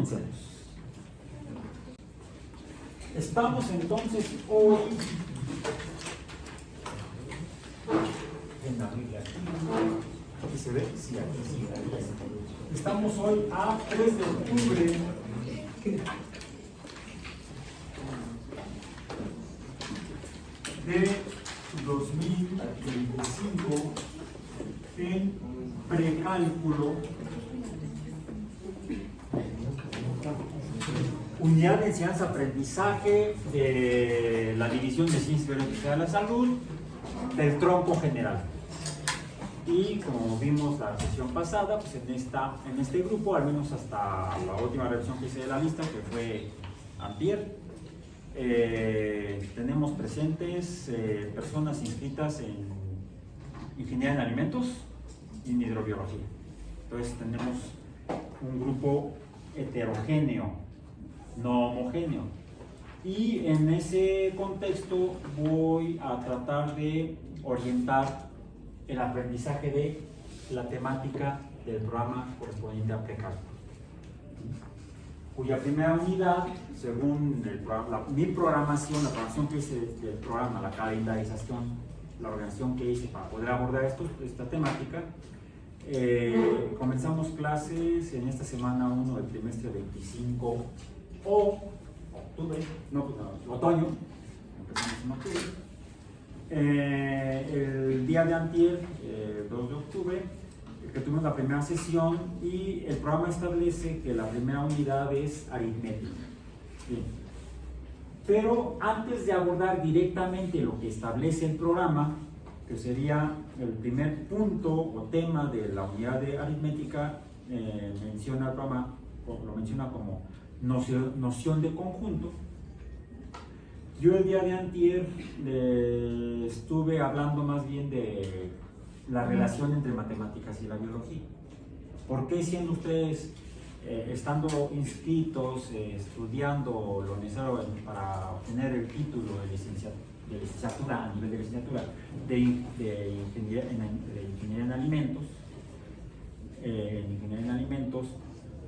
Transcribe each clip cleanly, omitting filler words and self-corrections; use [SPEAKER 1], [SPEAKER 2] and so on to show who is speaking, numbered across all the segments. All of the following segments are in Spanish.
[SPEAKER 1] comencemos. Estamos entonces hoy en la Biblia. Aquí se ve, sí, aquí sí. Estamos hoy a 3 de octubre de 2025 en precálculo, unidad de enseñanza-aprendizaje de la División de Ciencias Biológicas de la Salud del tronco general. Y como vimos la sesión pasada, pues en este grupo, al menos hasta la última revisión que hice de la lista, que fue antier, tenemos presentes personas inscritas en Ingeniería en Alimentos y en Hidrobiología. Entonces tenemos un grupo heterogéneo, no homogéneo. Y en ese contexto voy a tratar de orientar el aprendizaje de la temática del programa correspondiente a precálculo, cuya primera unidad, según mi programación, la programación que hice del programa, la calendarización, la organización que hice para poder abordar esta temática, comenzamos clases en esta semana 1 del trimestre 25 otoño, empezamos en octubre. El día de antier, 2 de octubre, que tuvimos la primera sesión, y el programa establece que la primera unidad es aritmética. Bien. Pero antes de abordar directamente lo que establece el programa, que sería el primer punto o tema de la unidad de aritmética, menciona el programa, lo menciona como noción de conjunto. Yo el día de antier estuve hablando más bien de la relación entre matemáticas y la biología. ¿Por qué, siendo ustedes, estando inscritos, estudiando lo necesario para obtener el título de licenciatura, a nivel de licenciatura, de ingeniería en alimentos,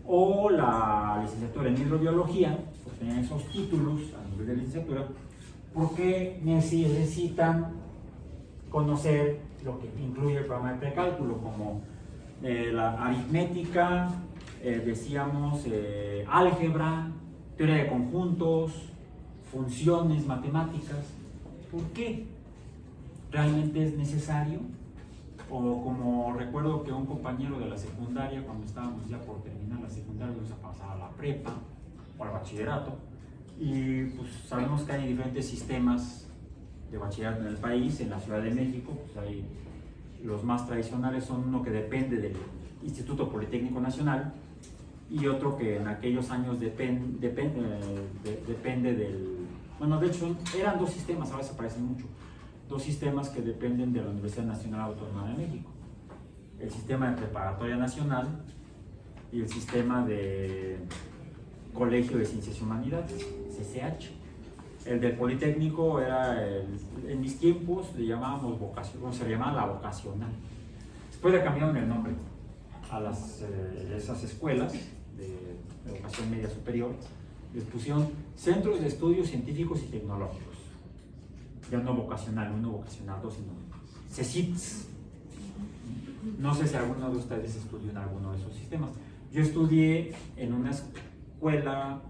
[SPEAKER 1] o la licenciatura en hidrobiología, pues tenían esos títulos a nivel de licenciatura, porque necesitan conocer lo que incluye el programa de precálculo, como la aritmética, decíamos, álgebra, teoría de conjuntos, funciones matemáticas. ¿Por qué? ¿Realmente es necesario? O como recuerdo que un compañero de la secundaria, cuando estábamos ya por terminar la secundaria, nos pasaba a la prepa o al bachillerato, y pues sabemos que hay diferentes sistemas de bachillerato en el país. En la Ciudad de México, pues hay los más tradicionales, son uno que depende del Instituto Politécnico Nacional, y otro que en aquellos años depende del... Bueno, de hecho eran dos sistemas, ahora se parecen mucho. Dos sistemas que dependen de la Universidad Nacional Autónoma de México: el sistema de preparatoria nacional y el sistema de Colegio de Ciencias y Humanidades, CCH. El del Politécnico era, en mis tiempos le llamábamos vocación, se le llamaba la vocacional. Después le cambiaron el nombre a esas escuelas de educación media superior, les pusieron Centros de Estudios Científicos y Tecnológicos. Ya no vocacional 1, vocacional 2, sino CECITS. No sé si alguno de ustedes estudió en alguno de esos sistemas. Yo estudié en una escuela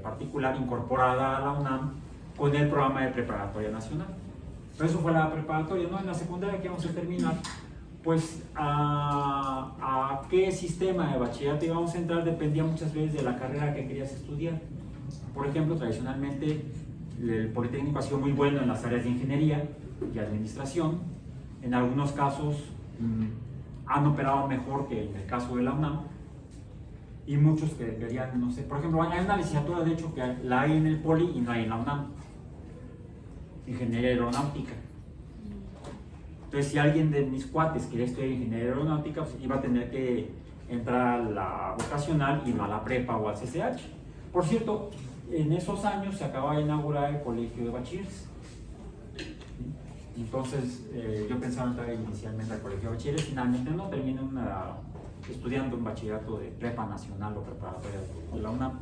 [SPEAKER 1] particular incorporada a la UNAM con el programa de preparatoria nacional. Pero eso fue la preparatoria, ¿no? En la secundaria que vamos a terminar, pues a qué sistema de bachillerato íbamos a entrar dependía muchas veces de la carrera que querías estudiar. Por ejemplo, tradicionalmente el Politécnico ha sido muy bueno en las áreas de ingeniería y administración. En algunos casos han operado mejor que en el caso de la UNAM, y muchos que querían, no sé, por ejemplo, hay una licenciatura, de hecho, que la hay en el Poli y no hay en la UNAM, Ingeniería Aeronáutica. Entonces, si alguien de mis cuates quería estudiar Ingeniería Aeronáutica, pues iba a tener que entrar a la vocacional y no a la prepa o al CCH. Por cierto, en esos años se acaba de inaugurar el Colegio de Bachilleres. Entonces yo pensaba entrar inicialmente al Colegio de Bachilleres, finalmente no, terminé estudiando un bachillerato de prepa nacional o preparatoria de la UNAM.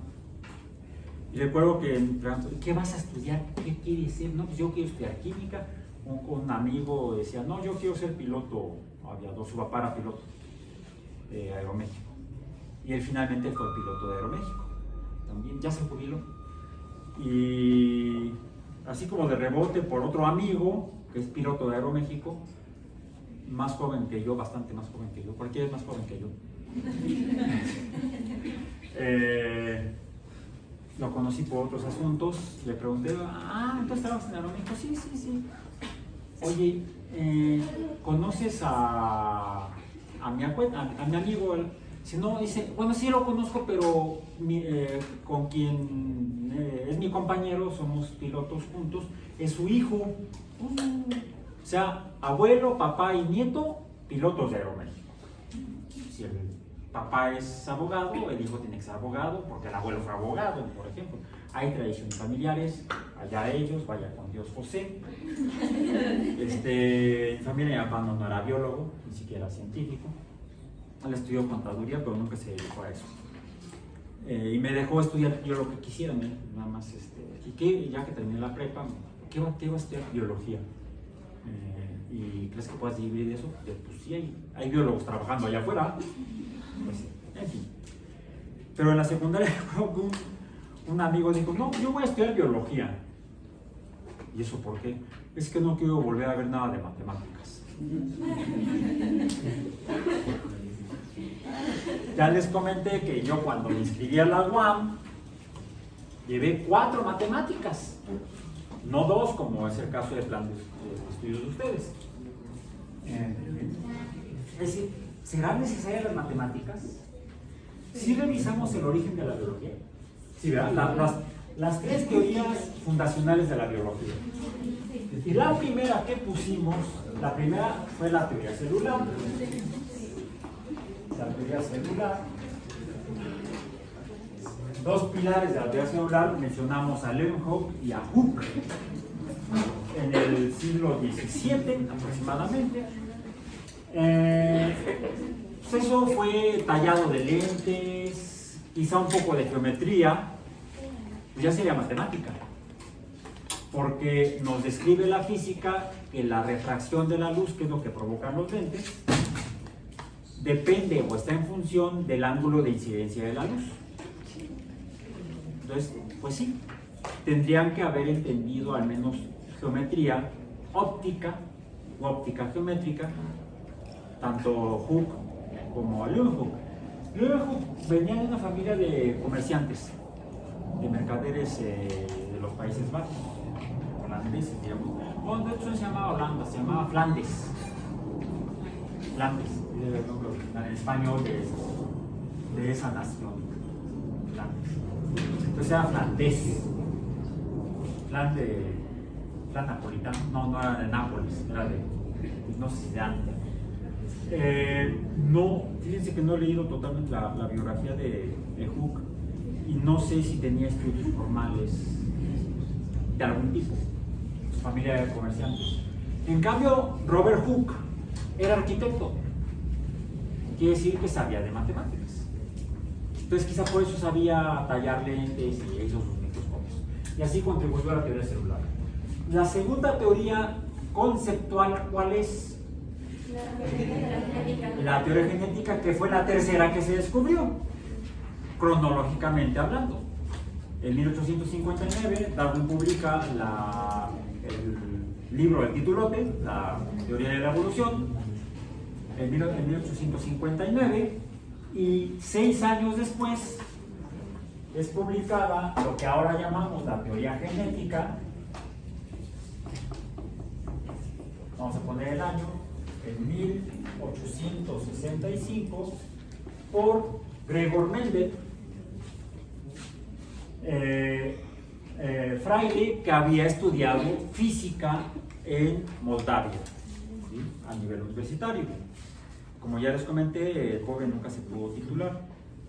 [SPEAKER 1] Y recuerdo que me preguntó, ¿qué vas a estudiar? ¿Qué quieres ser? No, pues yo quiero estudiar química. Un amigo decía, no, yo quiero ser piloto aviador, su papá era piloto de Aeroméxico. Y él finalmente fue piloto de Aeroméxico. También ya se jubiló. Y así como de rebote por otro amigo, que es piloto de Aeroméxico, más joven que yo, bastante más joven que yo, cualquiera es más joven que yo. Lo conocí por otros asuntos, le pregunté, ¿entonces estabas en Aeroméxico? Sí, sí, sí. Oye, ¿conoces a mi amigo? Si no, dice, bueno, sí lo conozco, pero con quien es mi compañero, somos pilotos juntos, es su hijo. O sea, abuelo, papá y nieto, pilotos de Aeroméxico. Si el papá es abogado, el hijo tiene que ser abogado, porque el abuelo fue abogado, por ejemplo. Hay tradiciones familiares, allá ellos, vaya con Dios José. Mi familia, mi papá no era biólogo, ni siquiera científico. Él estudió contaduría, pero nunca se dedicó a eso. Y me dejó estudiar yo lo que quisiera, nada más. Y ya que terminé la prepa, ¿qué va a estudiar? Biología. ¿Y crees que puedas vivir de eso? Pues sí, hay biólogos trabajando allá afuera. Pues, en fin. Pero en la secundaria un amigo dijo, no, yo voy a estudiar biología. ¿Y eso por qué? Es que no quiero volver a ver nada de matemáticas. Ya les comenté que yo cuando me inscribí a la UAM llevé 4 matemáticas, no 2 como es el caso del plan de estudios de ustedes. Es decir, ¿serán necesarias las matemáticas? ¿Sí revisamos el origen de la biología? Sí, ¿verdad? Las 3 teorías fundacionales de la biología. Y la primera que pusimos, la primera fue la teoría celular. La teoría celular. 2 pilares de la teoría celular mencionamos a Leeuwenhoek y a Hooke en el siglo XVII aproximadamente. Pues eso fue tallado de lentes, quizá un poco de geometría, pues ya sería matemática, porque nos describe la física que la refracción de la luz, que es lo que provocan los lentes, depende o está en función del ángulo de incidencia de la luz. Entonces, pues sí, tendrían que haber entendido al menos geometría óptica o óptica geométrica, tanto Hooke como Leeuwenhoek. Leeuwenhoek venía de una familia de comerciantes, de mercaderes de los Países Bajos, holandeses, digamos. Bueno, de hecho se llamaba Holanda, se llamaba Flandes. Flandes, el nombre original en español de esa nación. Flandes. Entonces era flandés. Flan napolitano, no era de Nápoles, era de, no sé si de antes. No, fíjense que no he leído totalmente la biografía de Hooke y no sé si tenía estudios formales de algún tipo, su familia de comerciantes. En cambio, Robert Hooke era arquitecto, quiere decir que sabía de matemáticas. Entonces quizá por eso sabía tallar lentes y hizo sus microscopios. Y así contribuyó a la teoría celular. La segunda teoría conceptual, ¿cuál es? La teoría genética, que fue la tercera que se descubrió, cronológicamente hablando. En 1859, Darwin publica el libro del titulote, la teoría de la evolución, en 1859, y 6 años después es publicada lo que ahora llamamos la teoría genética. Vamos a poner el año, en 1865, por Gregor Mendel, fraile que había estudiado física en Moldavia, ¿sí? A nivel universitario. Como ya les comenté, el joven nunca se pudo titular.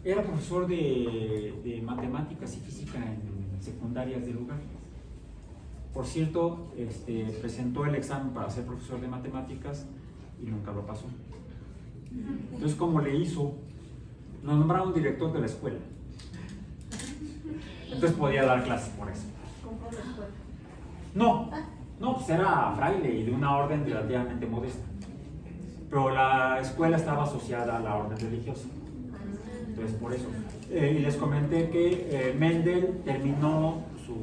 [SPEAKER 1] Era profesor de matemáticas y física en secundarias del lugar. Por cierto, presentó el examen para ser profesor de matemáticas y nunca lo pasó. Entonces, ¿cómo le hizo? Nos nombraron director de la escuela. Entonces podía dar clases por eso.
[SPEAKER 2] ¿Compró la escuela?
[SPEAKER 1] No, pues era fraile y de una orden relativamente modesta. Pero la escuela estaba asociada a la orden religiosa. Entonces, por eso. Y les comenté que Mendel terminó su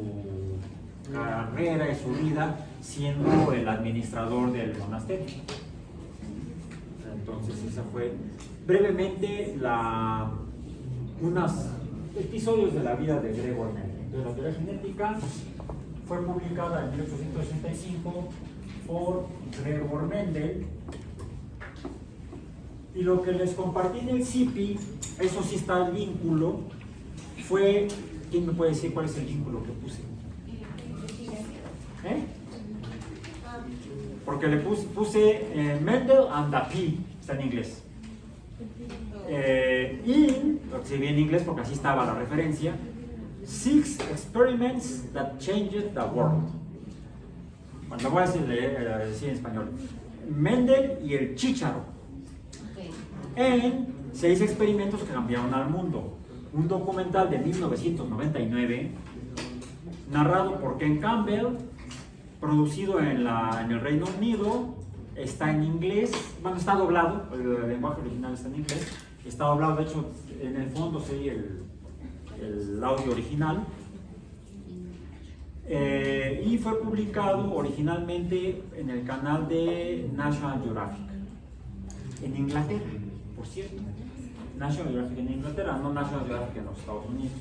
[SPEAKER 1] carrera y su vida siendo el administrador del monasterio. Entonces, esa fue brevemente unos episodios de la vida de Gregor Mendel. Entonces, la teoría genética fue publicada en 1885 por Gregor Mendel. Y lo que les compartí en el CIPI, eso sí está el vínculo, fue, ¿quién me puede decir cuál es el vínculo que puse? Porque le puse Mendel and the P, está en inglés. Y, lo que se ve en inglés porque así estaba la referencia, 6 experiments that changed the world. Bueno, lo voy a decir en español. Mendel y el chícharo. En 6 experimentos que cambiaron al mundo. Un documental de 1999, narrado por Ken Campbell, producido en el Reino Unido, está en inglés, bueno, está doblado, el lenguaje original está en inglés, está doblado, de hecho, en el fondo se oye el audio original. Y fue publicado originalmente en el canal de National Geographic, en Inglaterra, por cierto. National Geographic en Inglaterra, no National Geographic en los Estados Unidos.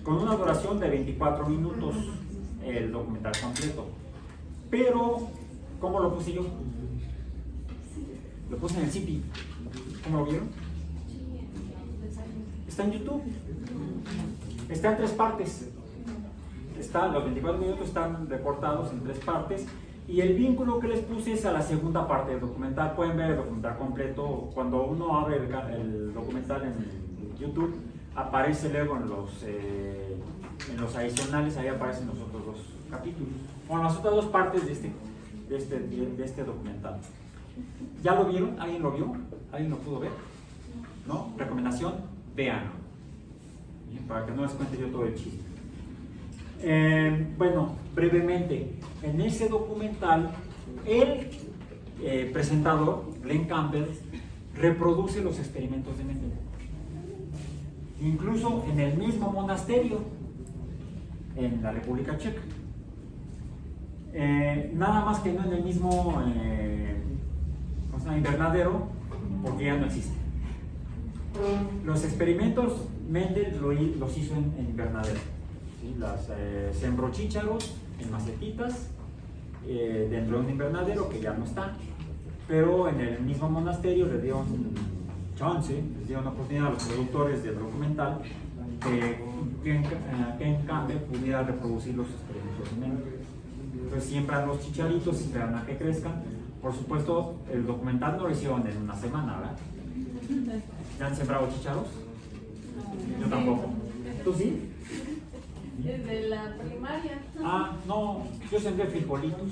[SPEAKER 1] Con una duración de 24 minutos el documental completo. Pero, ¿cómo lo puse yo? Lo puse en el CIPI. ¿Cómo lo vieron? Está en YouTube. Está en 3 partes. Los 24 minutos están recortados en 3 partes. Y el vínculo que les puse es a la segunda parte del documental. Pueden ver el documental completo. Cuando uno abre el documental en YouTube, aparece luego en los adicionales, ahí aparecen los otros 2 capítulos. Bueno, las otras 2 partes de este documental. ¿Ya lo vieron? ¿Alguien lo vio? ¿Alguien lo pudo ver? ¿No? Recomendación, véanlo. Para que no les cuente yo todo el chiste. Bueno, brevemente, en ese documental, el presentador, Glenn Campbell, reproduce los experimentos de Mendel. Incluso en el mismo monasterio, en la República Checa. Nada más que no en el mismo invernadero, porque ya no existe. Los experimentos Mendel los hizo en invernadero. ¿Sí? Sembró chícharos en macetitas dentro de un invernadero que ya no está, pero en el mismo monasterio le dieron chance, les dieron oportunidad a los productores del documental que Ken Campbell pudiera reproducir los experimentos de Mendel. Entonces siembran los chicharitos, esperan a que crezcan. Por supuesto, el documental no lo hicieron en una semana, ¿verdad? ¿Ya han sembrado chícharos? Yo tampoco. ¿Tú sí?
[SPEAKER 2] Desde la primaria.
[SPEAKER 1] No, yo sembré frijolitos.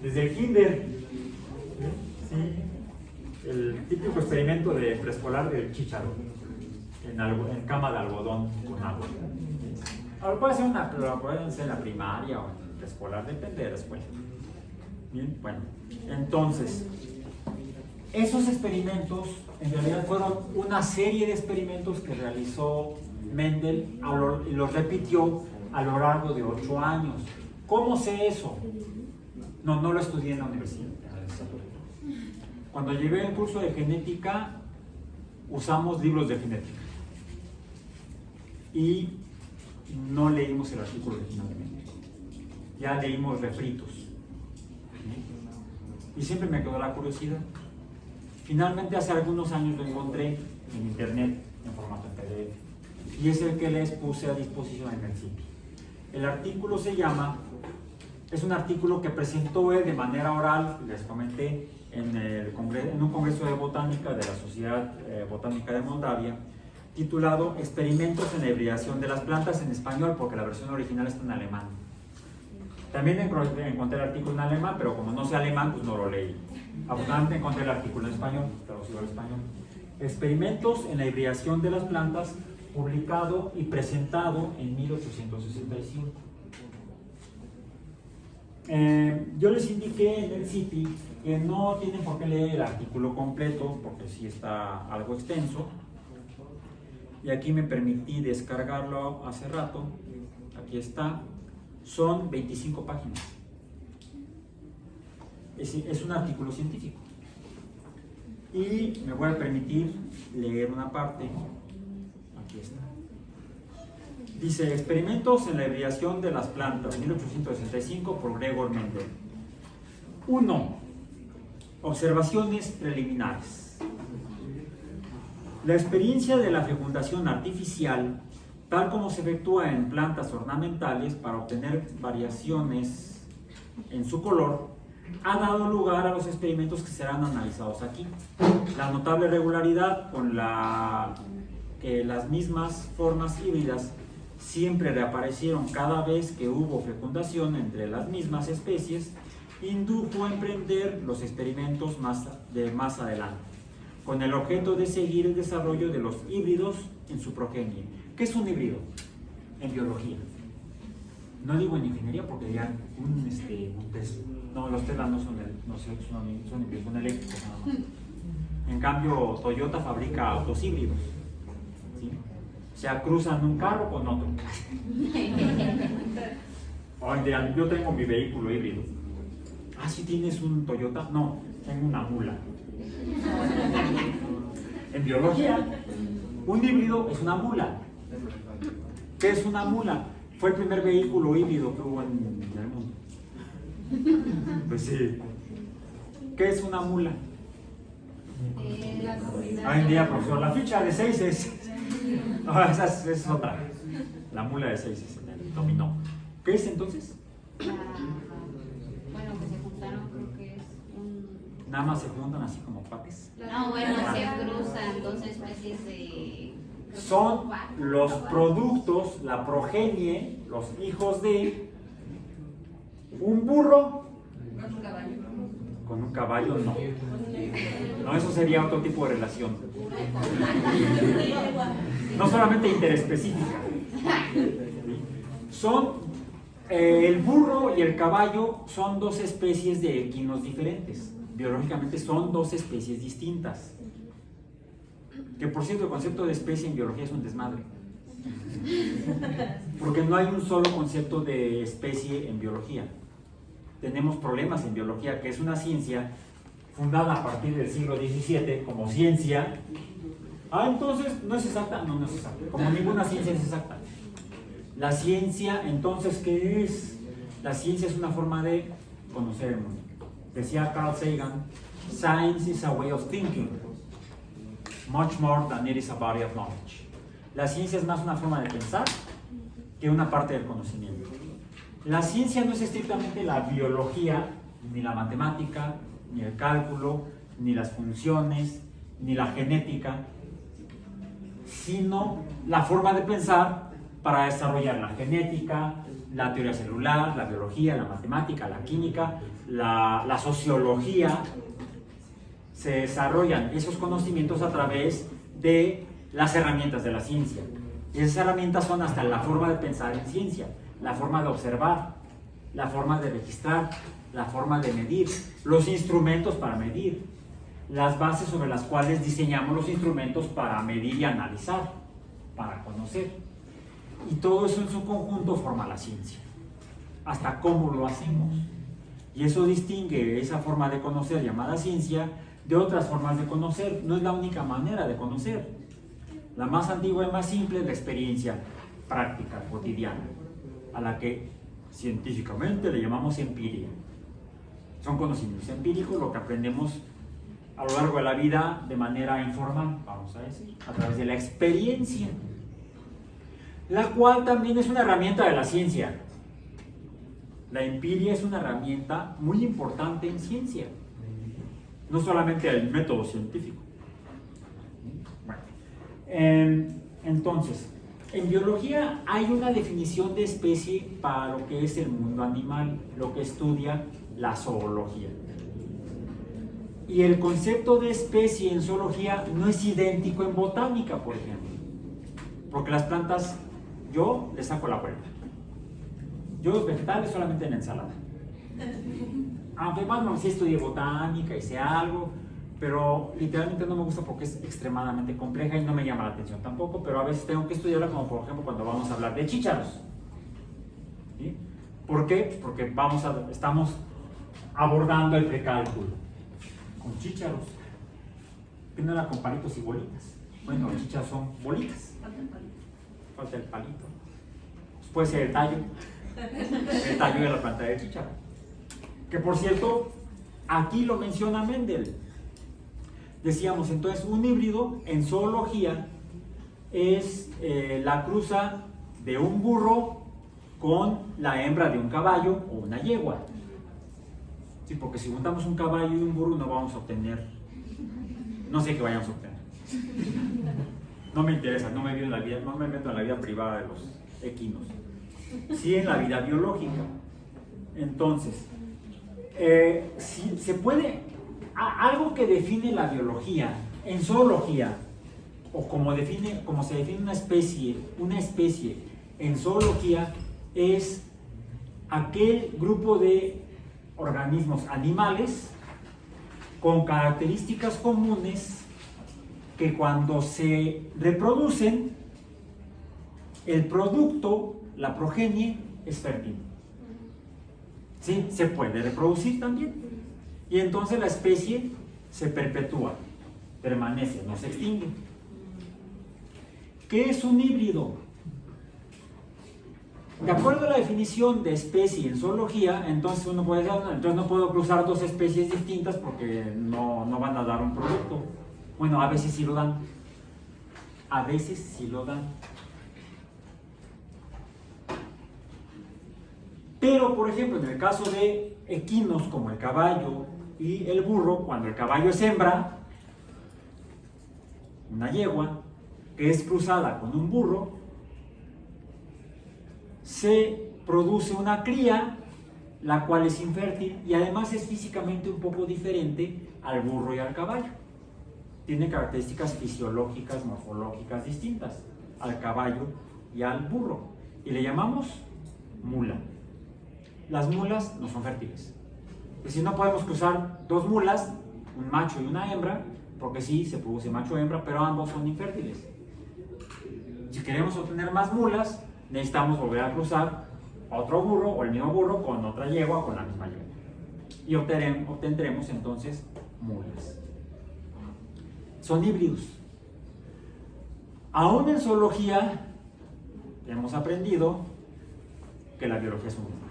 [SPEAKER 1] Desde el kinder. Sí. El típico experimento de preescolar del chícharo. En cama de algodón con agua. Ahora puede ser en la primaria o en el preescolar, depende de la escuela. Bien, bueno, entonces, esos experimentos en realidad fueron una serie de experimentos que realizó Mendel y los repitió a lo largo de 8 años. ¿Cómo sé eso? No lo estudié en la universidad. Cuando llevé el curso de genética, usamos libros de genética. Y no leímos el artículo originalmente. Ya leímos refritos. Y siempre me quedó la curiosidad. Finalmente, hace algunos años lo encontré en internet en formato PDF. Y es el que les puse a disposición en el sitio. El artículo es un artículo que presentó él de manera oral, les comenté, en un congreso de botánica de la Sociedad Botánica de Moldavia, titulado Experimentos en la hibridación de las plantas, en español, porque la versión original está en alemán. También encontré el artículo en alemán, pero como no sé alemán, pues no lo leí. Afortunadamente encontré el artículo en español, traducido al español. Experimentos en la hibridación de las plantas, publicado y presentado en 1865. Yo les indiqué en el CITI que no tienen por qué leer el artículo completo, porque sí está algo extenso. Y aquí me permití descargarlo hace rato. Aquí está. Son 25 páginas. Es un artículo científico. Y me voy a permitir leer una parte. Aquí está. Dice, experimentos en la hibridación de las plantas, 1865, por Gregor Mendel. 1. Observaciones preliminares. La experiencia de la fecundación artificial, tal como se efectúa en plantas ornamentales para obtener variaciones en su color, ha dado lugar a los experimentos que serán analizados aquí. La notable regularidad con la que las mismas formas híbridas siempre reaparecieron cada vez que hubo fecundación entre las mismas especies, indujo a emprender los experimentos más adelante, con el objeto de seguir el desarrollo de los híbridos en su progenie. ¿Qué es un híbrido? En biología. No digo en ingeniería porque ya no, los Tesla no son híbridos, son eléctricos nada más. En cambio, Toyota fabrica autos híbridos. ¿Sí? O sea, cruzan un carro con otro. Oye, yo tengo mi vehículo híbrido. Ah, ¿sí tienes un Toyota? No, tengo una mula. En biología, un híbrido es una mula. ¿Qué es una mula? Fue el primer vehículo híbrido que hubo en el mundo. Pues sí. ¿Qué es una mula? Hoy en día, profesor, la ficha de 6 es. No, esa es otra. La mula de 6 es el dominó. ¿Qué es entonces?
[SPEAKER 3] Bueno, que se juntaron, creo que es un...
[SPEAKER 1] Nada más se juntan así como pates.
[SPEAKER 3] No, bueno, se cruzan dos especies de...
[SPEAKER 1] Son los productos, la progenie, los hijos de un burro con un caballo, no. No, eso sería otro tipo de relación. No solamente interespecífica. Son el burro y el caballo son dos especies de equinos diferentes. Biológicamente son dos especies distintas. Que por cierto, el concepto de especie en biología es un desmadre. Porque no hay un solo concepto de especie en biología. Tenemos problemas en biología, que es una ciencia fundada a partir del siglo XVII como ciencia. Entonces, ¿no es exacta? No, no es exacta. Como ninguna ciencia es exacta. La ciencia, entonces, ¿qué es? La ciencia es una forma de conocer el mundo. Decía Carl Sagan, science is a way of thinking, much more than it is a body of knowledge. La ciencia es más una forma de pensar que una parte del conocimiento. La ciencia no es estrictamente la biología, ni la matemática, ni el cálculo, ni las funciones, ni la genética, sino la forma de pensar para desarrollar la genética, la teoría celular, la biología, la matemática, la química, la sociología. Se desarrollan esos conocimientos a través de las herramientas de la ciencia. Y esas herramientas son hasta la forma de pensar en ciencia, la forma de observar, la forma de registrar, la forma de medir, los instrumentos para medir, las bases sobre las cuales diseñamos los instrumentos para medir y analizar, para conocer. Y todo eso en su conjunto forma la ciencia, hasta cómo lo hacemos. Y eso distingue esa forma de conocer llamada ciencia de otras formas de conocer. No es la única manera de conocer. La más antigua y más simple es la experiencia práctica, cotidiana, a la que científicamente le llamamos empiria. Son conocimientos empíricos, lo que aprendemos a lo largo de la vida de manera informal, vamos a decir, a través de la experiencia, la cual también es una herramienta de la ciencia. La empiria es una herramienta muy importante en ciencia, no solamente el método científico. Bueno, entonces, en biología hay una definición de especie para lo que es el mundo animal, lo que estudia la zoología. Y el concepto de especie en zoología no es idéntico en botánica, por ejemplo. Porque las plantas, yo les saco la vuelta. Yo los vegetales solamente en ensalada. Aunque bueno, sí estudié botánica, hice algo, pero literalmente no me gusta porque es extremadamente compleja y no me llama la atención tampoco, pero a veces tengo que estudiarla, como por ejemplo cuando vamos a hablar de chícharos. ¿Sí? ¿Por qué? Porque estamos abordando el precálculo con chícharos. ¿Qué no era con palitos y bolitas? Bueno, los chícharos son bolitas. Falta el palito. Pues puede ser el tallo de la planta de chícharo. Que por cierto, aquí lo menciona Mendel. Decíamos entonces, un híbrido en zoología es la cruza de un burro con la hembra de un caballo o una yegua. Sí, porque si juntamos un caballo y un burro no vamos a obtener, no sé qué vayamos a obtener. No me interesa, no me meto en la vida privada de los equinos. Sí en la vida biológica. Entonces, si se puede, algo que define la biología en zoología, o como se define una especie en zoología, es aquel grupo de organismos animales con características comunes que cuando se reproducen, el producto, la progenie, es fértil. ¿Sí? Se puede reproducir también. Y entonces la especie se perpetúa, permanece, no se extingue. ¿Qué es un híbrido? De acuerdo a la definición de especie en zoología, entonces uno puede decir, entonces no puedo cruzar dos especies distintas porque no van a dar un producto. Bueno, a veces sí lo dan. A veces sí lo dan. Pero, por ejemplo, en el caso de equinos como el caballo y el burro, cuando el caballo es hembra, una yegua, que es cruzada con un burro, se produce una cría, la cual es infértil y además es físicamente un poco diferente al burro y al caballo. Tiene características fisiológicas, morfológicas distintas al caballo y al burro. Y le llamamos mula. Las mulas no son fértiles. Es decir, no podemos cruzar dos mulas, un macho y una hembra, porque sí se produce macho-hembra, pero ambos son infértiles. Si queremos obtener más mulas, necesitamos volver a cruzar otro burro o el mismo burro con otra yegua o con la misma yegua. Y obtendremos entonces mulas. Son híbridos. Aún en zoología hemos aprendido que la biología es un desmadre.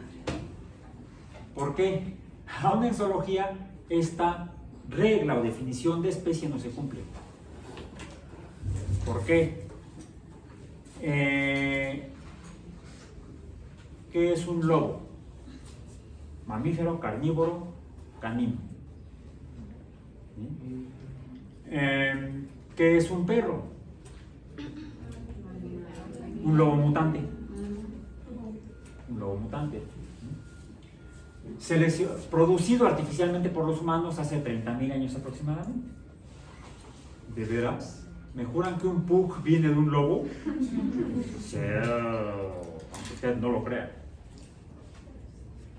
[SPEAKER 1] ¿Por qué? Aún en zoología esta regla o definición de especie no se cumple. ¿Por qué? ¿Qué es un lobo? Mamífero, carnívoro, canino. ¿Sí? ¿Qué es un perro? Un lobo mutante. Un lobo mutante. Producido artificialmente por los humanos hace 30.000 años aproximadamente. ¿De veras? ¿Me juran que un pug viene de un lobo? Sí, aunque usted no lo crea.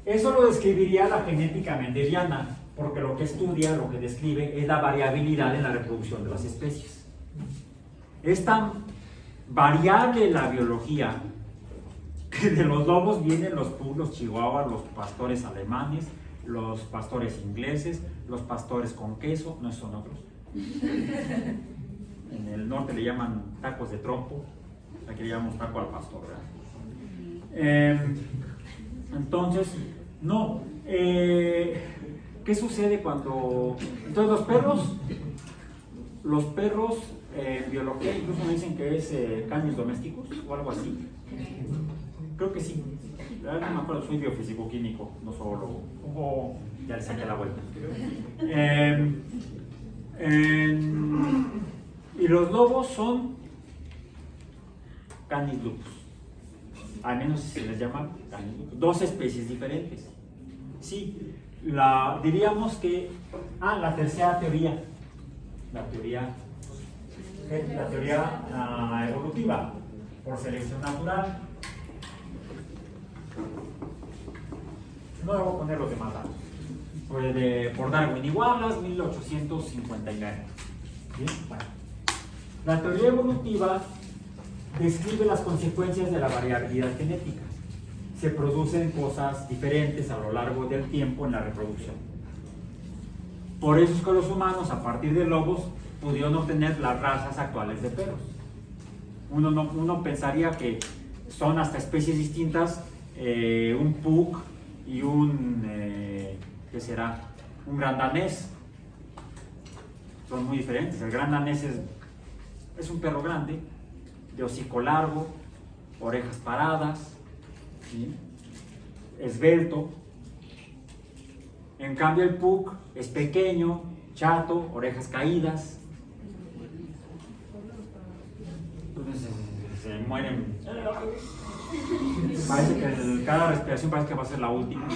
[SPEAKER 1] Eso lo describiría la genética mendeliana, porque lo que estudia, lo que describe es la variabilidad en la reproducción de las especies. Es tan variable la biología que de los lobos vienen los pugs, los chihuahuas, los pastores alemanes, los pastores ingleses, los pastores con queso, no son otros. En el norte le llaman tacos de trompo, aquí le llamamos taco al pastor, ¿verdad? Entonces, no. ¿Qué sucede cuando...? Entonces los perros en biología incluso me dicen que es canis domésticos o algo así. Creo que sí. No me acuerdo, soy biofísico químico, no zoólogo. Ya le saqué la vuelta. Y los lobos son canis lupus. Al menos se les llama canis lupus. Dos especies diferentes. Sí, diríamos que, la tercera teoría, la teoría evolutiva por selección natural. No debo poner los demás datos. Por Darwin y Wallace, 1859. ¿Bien? Bueno. La teoría evolutiva describe las consecuencias de la variabilidad genética. Se producen cosas diferentes a lo largo del tiempo en la reproducción. Por eso es que los humanos, a partir de lobos, pudieron obtener las razas actuales de perros. Uno pensaría que son hasta especies distintas, un pug y un, ¿qué será? Un gran danés. Son muy diferentes. El gran danés es un perro grande, de hocico largo, orejas paradas, ¿sí? Esbelto. En cambio el pug es pequeño, chato, orejas caídas. Entonces se mueren. Parece que cada respiración parece que va a ser la última.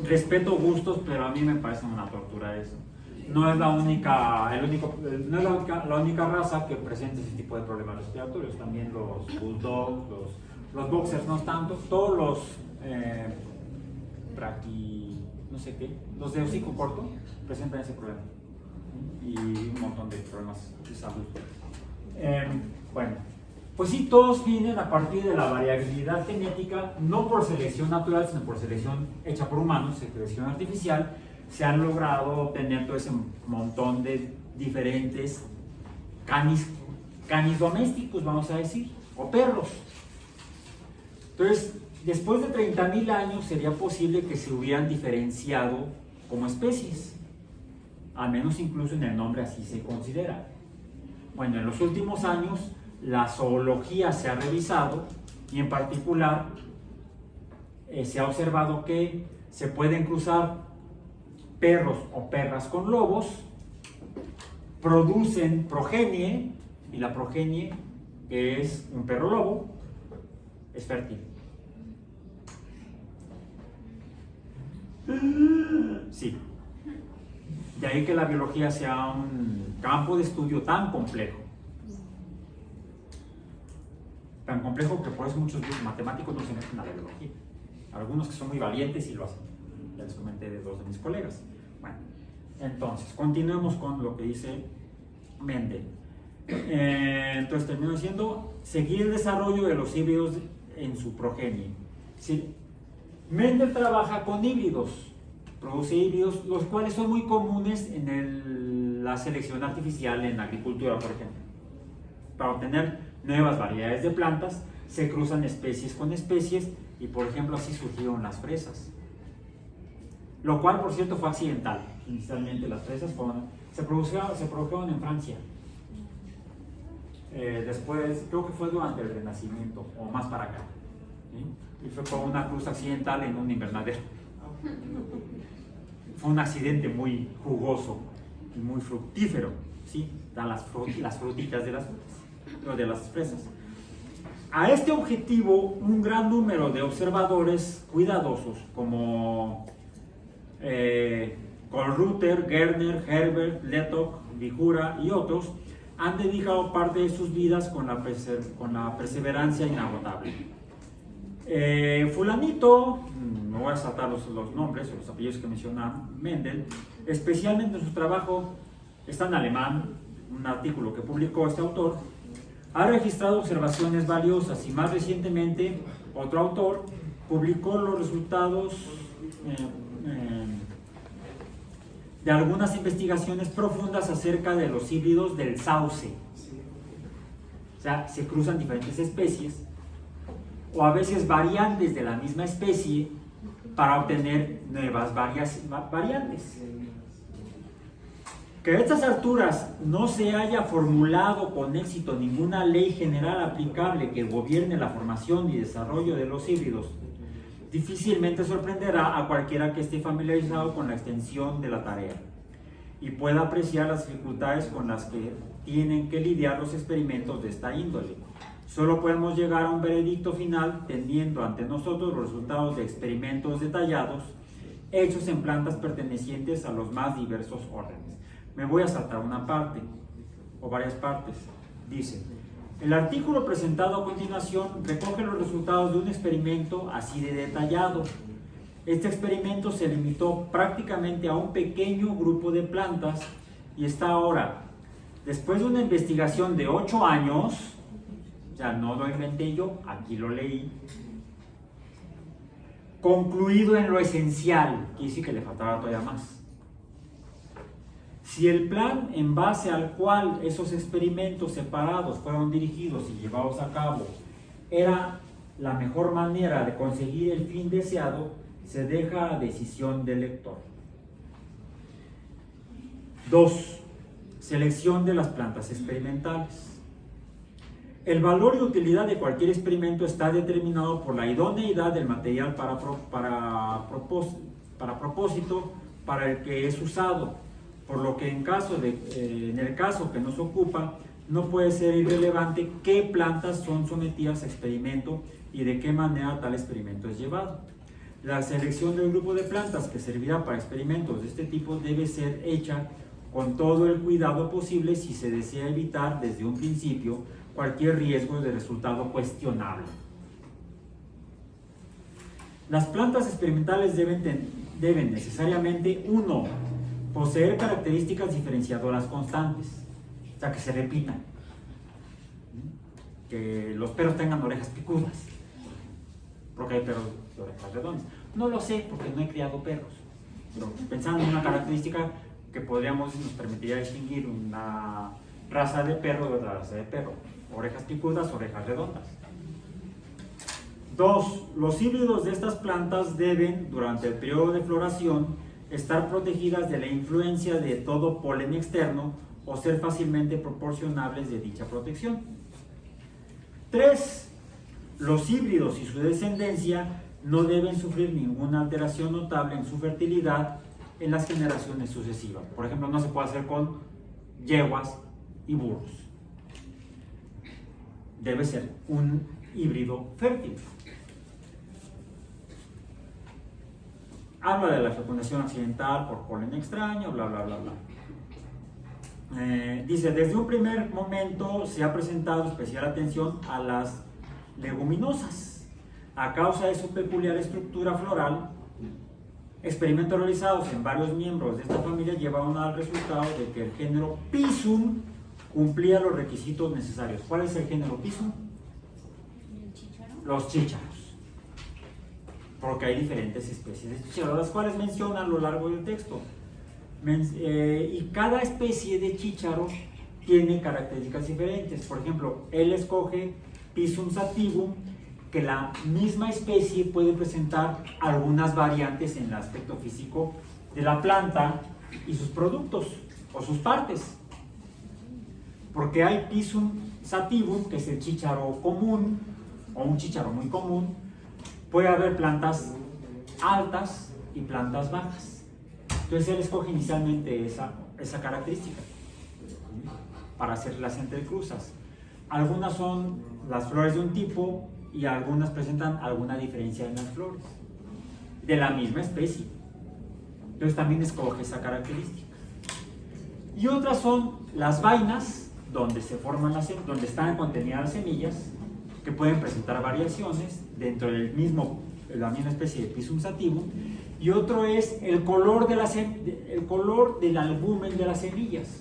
[SPEAKER 1] Respeto gustos, pero a mí me parece una tortura eso. No es la única raza que presenta ese tipo de problemas respiratorios. También los bulldogs, los boxers no tanto, todos los no sé qué, los de hocico corto presentan ese problema y un montón de problemas de salud. Bueno, pues sí, todos vienen a partir de la variabilidad genética, no por selección natural, sino por selección hecha por humanos, selección artificial. Se han logrado obtener todo ese montón de diferentes canis domésticos, vamos a decir, o perros. Entonces, después de 30.000 años sería posible que se hubieran diferenciado como especies, al menos incluso en el nombre así se considera. Bueno, en los últimos años la zoología se ha revisado y en particular se ha observado que se pueden cruzar perros o perras con lobos, producen progenie y la progenie, que es un perro lobo, es fértil. Sí. De ahí que la biología sea un campo de estudio tan complejo. Tan complejo que por eso muchos matemáticos no se meten a la biología. Algunos que son muy valientes y lo hacen. Ya les comenté de dos de mis colegas. Bueno, entonces, continuemos con lo que dice Mendel. Entonces termino diciendo, seguir el desarrollo de los híbridos en su progenie. Sí, Mendel trabaja con híbridos, produce híbridos, los cuales son muy comunes en la selección artificial en agricultura, por ejemplo. Para obtener nuevas variedades de plantas, se cruzan especies con especies y, por ejemplo, así surgieron las fresas. Lo cual, por cierto, fue accidental. Inicialmente las fresas se produjeron en Francia. Después, creo que fue durante el Renacimiento, o más para acá. ¿Sí? Y fue por una cruz accidental en un invernadero. Fue un accidente muy jugoso y muy fructífero. ¿Sí? Dan las frutitas de las fresas. A este objetivo, un gran número de observadores cuidadosos, como Kohlreuter, Gerner, Herbert, Letok, Bijura y otros, han dedicado parte de sus vidas con la perseverancia inagotable. Fulanito, no voy a saltar los nombres o los apellidos que menciona Mendel, especialmente en su trabajo, está en alemán, un artículo que publicó este autor, ha registrado observaciones valiosas y más recientemente otro autor publicó los resultados de algunas investigaciones profundas acerca de los híbridos del sauce. O sea, se cruzan diferentes especies o a veces variantes de la misma especie para obtener nuevas variantes. Que a estas alturas no se haya formulado con éxito ninguna ley general aplicable que gobierne la formación y desarrollo de los híbridos, difícilmente sorprenderá a cualquiera que esté familiarizado con la extensión de la tarea y pueda apreciar las dificultades con las que tienen que lidiar los experimentos de esta índole. Solo podemos llegar a un veredicto final teniendo ante nosotros los resultados de experimentos detallados hechos en plantas pertenecientes a los más diversos órdenes. Me voy a saltar una parte o varias partes. Dice: el artículo presentado a continuación recoge los resultados de un experimento así de detallado. Este experimento se limitó prácticamente a un pequeño grupo de plantas y está ahora, después de una investigación de 8 años, ya no lo inventé yo, aquí lo leí, concluido en lo esencial, quiere decir que le faltaba todavía más. Si el plan en base al cual esos experimentos separados fueron dirigidos y llevados a cabo era la mejor manera de conseguir el fin deseado, se deja a decisión del lector. 2. Selección de las plantas experimentales. El valor y utilidad de cualquier experimento está determinado por la idoneidad del material para propósito para el que es usado, por lo que en el caso que nos ocupa, no puede ser irrelevante qué plantas son sometidas a experimento y de qué manera tal experimento es llevado. La selección del grupo de plantas que servirá para experimentos de este tipo debe ser hecha con todo el cuidado posible si se desea evitar desde un principio cualquier riesgo de resultado cuestionable. Las plantas experimentales deben necesariamente, 1, poseer características diferenciadoras constantes, o sea, que se repitan, que los perros tengan orejas picudas, porque hay perros de orejas redondas. No lo sé porque no he criado perros, pero pensando en una característica que nos permitiría distinguir una raza de perro de otra raza de perro: orejas picudas, orejas redondas. 2. Los híbridos de estas plantas deben, durante el periodo de floración, estar protegidas de la influencia de todo polen externo o ser fácilmente proporcionables de dicha protección. 3. Los híbridos y su descendencia no deben sufrir ninguna alteración notable en su fertilidad en las generaciones sucesivas. Por ejemplo, no se puede hacer con yeguas y burros. Debe ser un híbrido fértil. Habla de la fecundación accidental por polen extraño, bla, bla, bla, bla. Dice: desde un primer momento se ha prestado especial atención a las leguminosas. A causa de su peculiar estructura floral, experimentos realizados en varios miembros de esta familia llevaron al resultado de que el género Pisum cumplía los requisitos necesarios. ¿Cuál es el género Pisum? Los chícharos. Porque hay diferentes especies de chícharos, las cuales menciona a lo largo del texto. Y cada especie de chícharo tiene características diferentes. Por ejemplo, él escoge Pisum sativum, que la misma especie puede presentar algunas variantes en el aspecto físico de la planta y sus productos o sus partes. Porque hay Pisum sativum, que es el chícharo común o un chícharo muy común. Puede haber plantas altas y plantas bajas. Entonces él escoge inicialmente esa característica para hacer las entrecruzas. Algunas son las flores de un tipo y algunas presentan alguna diferencia en las flores de la misma especie. Entonces también escoge esa característica. Y otras son las vainas, donde se forman donde están contenidas las semillas, que pueden presentar variaciones dentro de la misma especie de Pisum sativum. Y otro es el color del albumen de las semillas.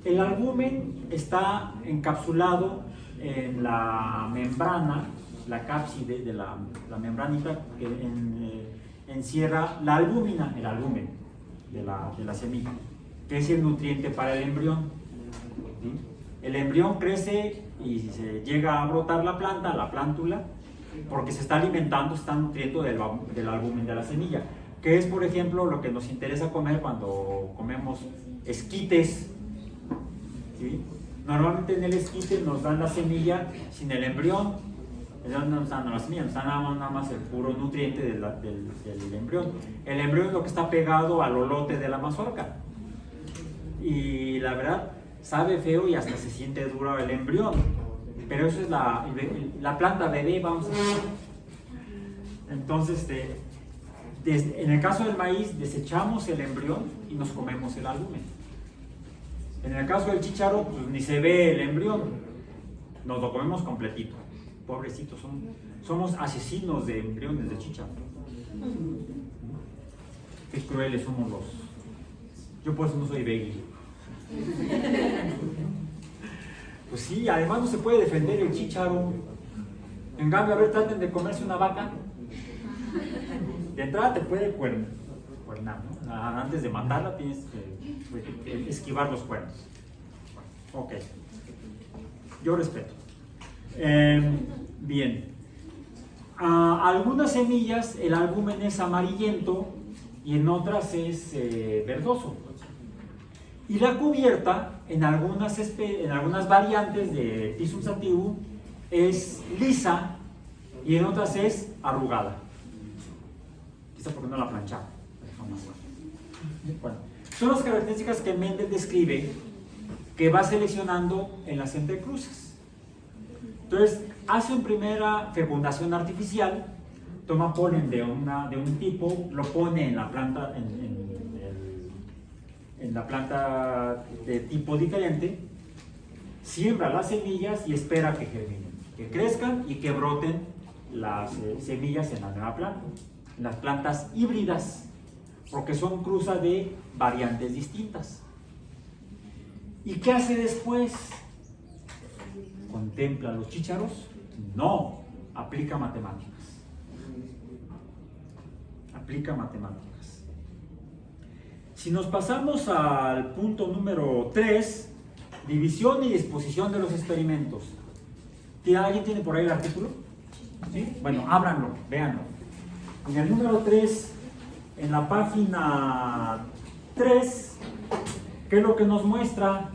[SPEAKER 1] El albumen está encapsulado en la membrana, la cápside de la membranita que encierra la albúmina, el albumen de la semilla, que es el nutriente para el embrión. ¿Sí? El embrión crece y se llega a brotar la plántula, porque se está alimentando, está nutriendo del albumen de la semilla, que es, por ejemplo, lo que nos interesa comer cuando comemos esquites. ¿Sí? Normalmente en el esquite nos dan la semilla sin el embrión. No nos dan la semilla, nos dan nada más el puro nutriente del embrión. El embrión es lo que está pegado al olote de la mazorca. Y la verdad, sabe feo y hasta se siente duro el embrión. pero eso es la planta bebé, vamos a decir. Entonces, en el caso del maíz, desechamos el embrión y nos comemos el albumen. En el caso del chícharo, pues ni se ve el embrión, nos lo comemos completito. Pobrecitos, somos asesinos de embriones de chícharo. Qué crueles somos los. Yo por eso no soy veggie. Pues sí, además no se puede defender el chícharo. En cambio, a ver, traten de comerse una vaca. De entrada te puede cuernar, ¿no? Antes de matarla tienes que esquivar los cuernos. Ok. Yo respeto. Bien. Algunas semillas el albumen es amarillento y en otras es verdoso. Y la cubierta en algunas variantes de Pisum sativum es lisa y en otras es arrugada. Quizá porque no la planchaba. Bueno, son las características que Mendel describe que va seleccionando en las entrecruces. Entonces, hace una primera fecundación artificial, toma polen de un tipo, lo pone en la planta, en la planta de tipo diferente, siembra las semillas y espera que germinen, que crezcan y que broten las semillas en la nueva planta, en las plantas híbridas, porque son cruza de variantes distintas. ¿Y qué hace después? ¿Contempla los chícharos? No, aplica matemáticas. Aplica matemáticas. Si nos pasamos al punto número 3, división y disposición de los experimentos. ¿Alguien tiene por ahí el artículo? ¿Sí? Bueno, ábranlo, véanlo. En el número 3, en la página 3, ¿qué es lo que nos muestra?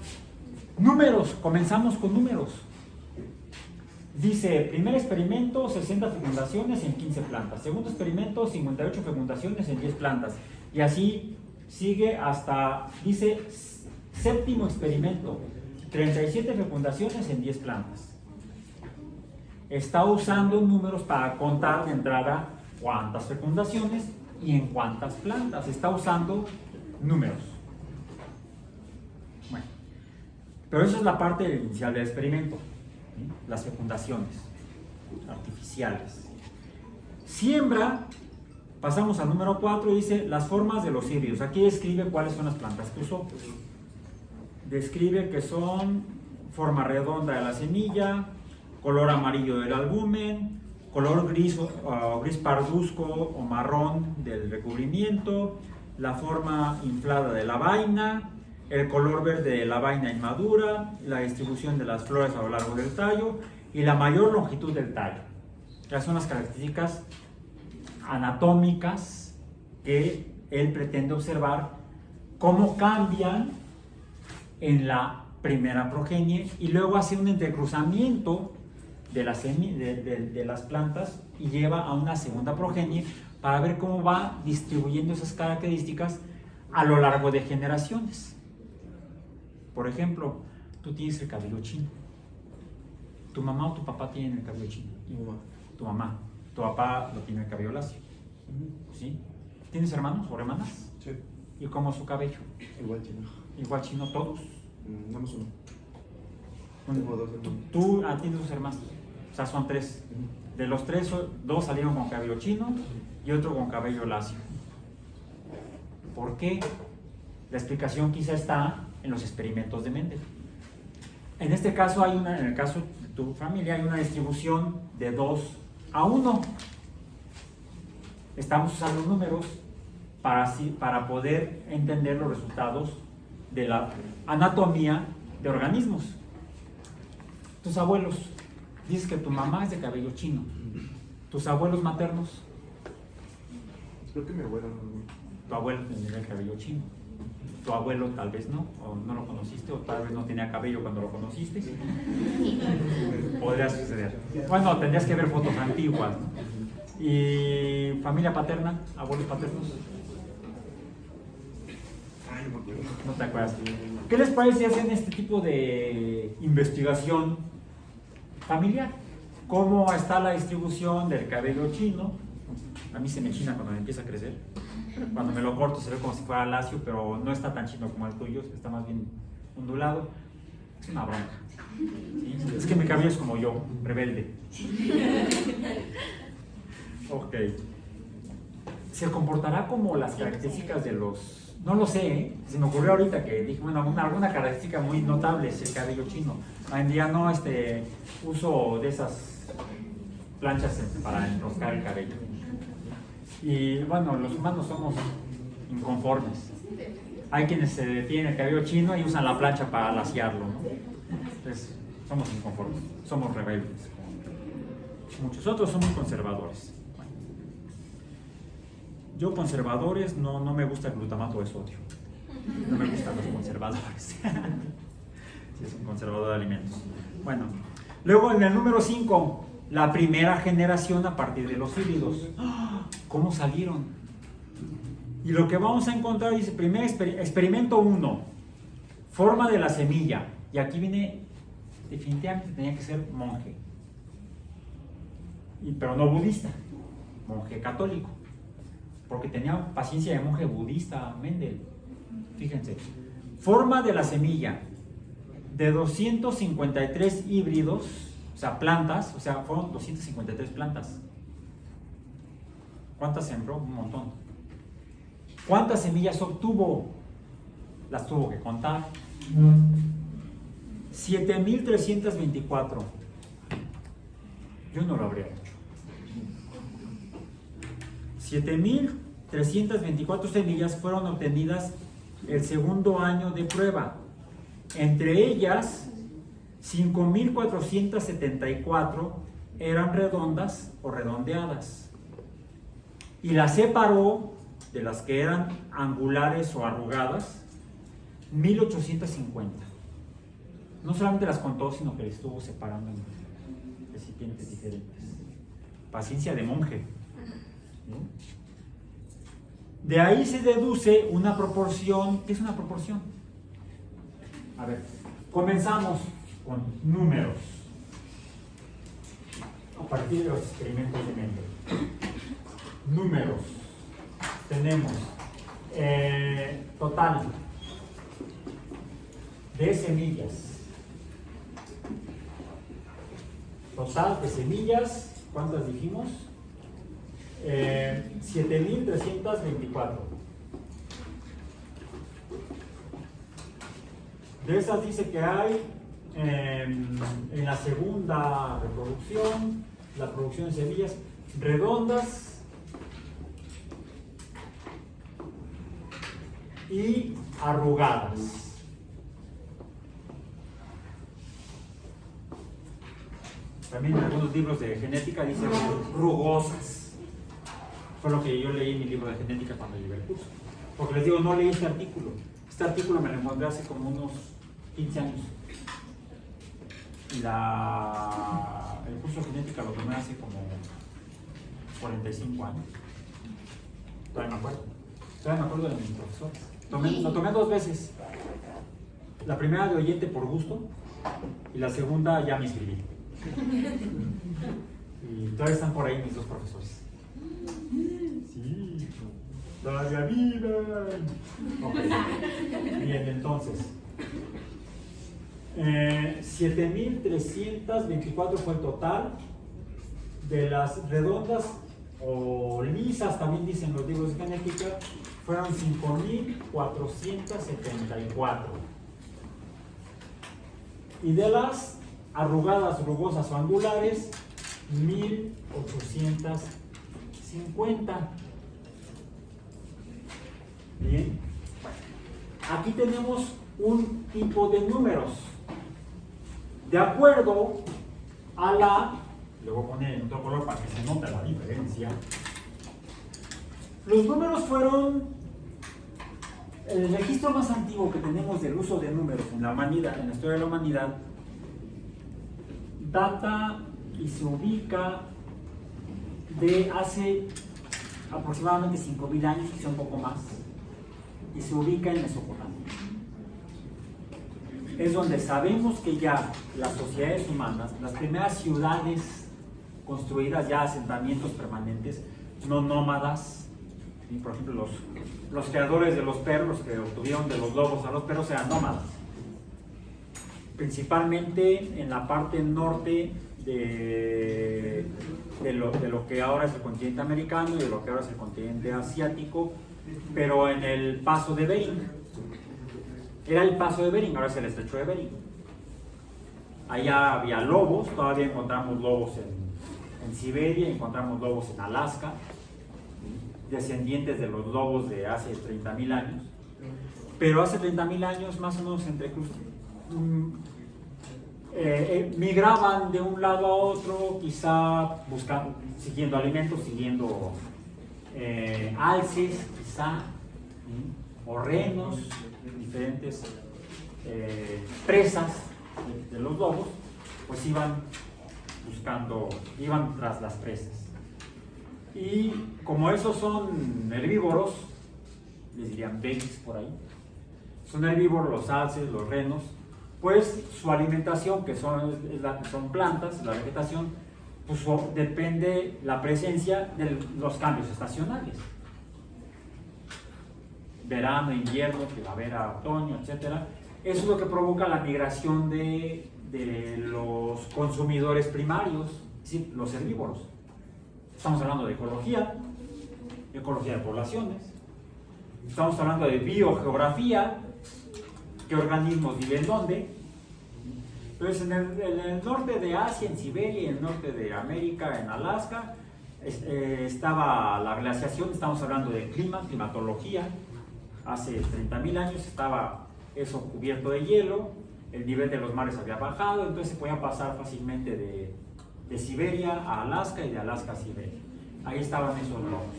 [SPEAKER 1] Números, comenzamos con números. Dice, primer experimento, 60 fecundaciones en 15 plantas. Segundo experimento, 58 fecundaciones en 10 plantas. Y así sigue hasta, dice, séptimo experimento, 37 fecundaciones en 10 plantas. Está usando números para contar de entrada cuántas fecundaciones y en cuántas plantas. Está usando números. Bueno, pero esa es la parte inicial del experimento. Las fecundaciones artificiales. Siembra, pasamos al número 4 y dice las formas de los híbridos. Aquí describe cuáles son las plantas que usó. Describe que son forma redonda de la semilla, color amarillo del albumen, color gris o gris parduzco o marrón del recubrimiento, la forma inflada de la vaina, el color verde de la vaina inmadura, la distribución de las flores a lo largo del tallo y la mayor longitud del tallo. Estas son las características anatómicas que él pretende observar, cómo cambian en la primera progenie y luego hace un entrecruzamiento de las plantas y lleva a una segunda progenie para ver cómo va distribuyendo esas características a lo largo de generaciones. Por ejemplo, tú tienes el cabello chino. ¿Tu mamá o tu papá tienen el cabello chino?
[SPEAKER 4] Mi mamá.
[SPEAKER 1] Tu mamá. Tu papá lo tiene el cabello lacio. ¿Sí? ¿Tienes hermanos o hermanas?
[SPEAKER 4] Sí.
[SPEAKER 1] ¿Y cómo es su cabello?
[SPEAKER 4] Igual chino.
[SPEAKER 1] ¿Igual chino todos?
[SPEAKER 4] Nada más uno.
[SPEAKER 1] Bueno,
[SPEAKER 4] Tengo dos hermanos.
[SPEAKER 1] tú tienes dos hermanos. O sea, son 3. De los 3, 2 salieron con cabello chino y otro con cabello lacio. ¿Por qué? La explicación quizá está en los experimentos de Mendel. En este caso en el caso de tu familia hay una distribución de 2:1. Estamos usando números para poder entender los resultados de la anatomía de organismos. Tus abuelos, dices que tu mamá es de cabello chino. Tus abuelos maternos,
[SPEAKER 4] Creo que mi abuela no.
[SPEAKER 1] tu abuelo tendría el cabello chino. Tu abuelo tal vez no, o no lo conociste, o tal vez no tenía cabello cuando lo conociste. Podría suceder. Bueno, tendrías que ver fotos antiguas, ¿no? ¿Y familia paterna? ¿Abuelos paternos?
[SPEAKER 4] Ay, no me acuerdo.
[SPEAKER 1] No te acuerdas. ¿Qué les parece si hacen este tipo de investigación familiar. ¿Cómo está la distribución del cabello chino? A mí se me china cuando me empieza a crecer. Cuando me lo corto se ve como si fuera lacio, pero no está tan chino como el tuyo, está más bien ondulado. Es una bronca. ¿Sí? Es que mi cabello es como yo, rebelde. Ok. ¿Se comportará como las características de los...? No lo sé, ¿eh? Se me ocurrió ahorita que dije, bueno, alguna característica muy notable es el cabello chino. Hoy en día no uso de esas planchas para enroscar el cabello. Y bueno, los humanos somos inconformes. Hay quienes se detienen el cabello chino y usan la plancha para laciarlo, ¿no? Entonces, somos inconformes, somos rebeldes. Muchos otros son muy conservadores. Yo conservadores no me gusta el glutamato de sodio. No me gustan los conservadores. Sí, es un conservador de alimentos. Bueno, luego en el número 5, la primera generación a partir de los híbridos. ¿Cómo salieron? Y lo que vamos a encontrar dice, primer experimento 1, forma de la semilla. Y aquí viene, definitivamente tenía que ser monje. Pero no budista, monje católico. Porque tenía paciencia de monje budista, Mendel. Fíjense, forma de la semilla de 253 híbridos, o sea, plantas, o sea, fueron 253 plantas. ¿Cuántas sembró? Un montón. ¿Cuántas semillas obtuvo? Las tuvo que contar. 7,324. Yo no lo habría hecho. 7,324 semillas fueron obtenidas el segundo año de prueba. Entre ellas, 5,474 eran redondas o redondeadas. Y las separó de las que eran angulares o arrugadas, 1,850. No solamente las contó, sino que las estuvo separando en recipientes diferentes. Paciencia de monje. De ahí se deduce una proporción. ¿Qué es una proporción? A ver, comenzamos con números a partir de los experimentos de Mendel. Números. Tenemos total de semillas. Total de semillas, ¿cuántas dijimos? 7,324. De esas dice que hay en la segunda reproducción, la producción de semillas redondas y arrugadas. También en algunos libros de genética dice rugosas. Fue lo que yo leí en mi libro de genética cuando llevé el curso. Porque les digo, no leí este artículo. Este artículo me lo encontré hace como unos 15 años. Y el curso de genética lo tomé hace como 45 años. Todavía me acuerdo. Todavía me acuerdo de mis profesores. Lo tomé 2 veces. La primera de oyente por gusto y la segunda ya me inscribí. Y todavía están por ahí mis 2 profesores. Sí, todavía viven. Ok. Bien, entonces 7,324 fue el total. De las redondas o lisas, también dicen los libros de genética, fueron 5,474. Y de las arrugadas, rugosas o angulares, 1,850. Bien. Aquí tenemos un tipo de números. De acuerdo a le voy a poner en otro color para que se note la diferencia. Los números fueron el registro más antiguo que tenemos del uso de números en la humanidad, en la historia de la humanidad. Data y se ubica de hace aproximadamente 5,000 años, quizá un poco más, y se ubica en Mesopotamia. es donde sabemos que ya las sociedades humanas, las primeras ciudades construidas, ya asentamientos permanentes, no nómadas, ¿sí? Por ejemplo, los creadores de los perros, que obtuvieron de los lobos a los perros, eran nómadas, principalmente en la parte norte de lo que ahora es el continente americano y de lo que ahora es el continente asiático, pero en el paso de Bering. Era el paso de Bering, ahora es el estrecho de Bering. Allá había lobos, todavía encontramos lobos en Siberia, encontramos lobos en Alaska, descendientes de los lobos de hace 30.000 años. Pero hace 30.000 años, más o menos migraban de un lado a otro, quizá buscando, siguiendo alimentos, siguiendo alces, quizá, o renos, diferentes presas de los lobos, pues iban tras las presas. Y como esos son herbívoros, les dirían veggies por ahí, son herbívoros los alces, los renos, pues su alimentación, que son plantas, la vegetación, pues depende la presencia de los cambios estacionales. Verano, invierno, primavera, otoño, etc. Eso es lo que provoca la migración de los consumidores primarios, es decir, los herbívoros. Estamos hablando de ecología de poblaciones, estamos hablando de biogeografía, qué organismos viven dónde. Entonces, en el norte de Asia, en Siberia, y en el norte de América, en Alaska, estaba la glaciación, estamos hablando de climatología. Hace 30.000 años estaba eso cubierto de hielo, el nivel de los mares había bajado, entonces se podía pasar fácilmente de Siberia a Alaska y de Alaska a Siberia. Ahí estaban esos lobos.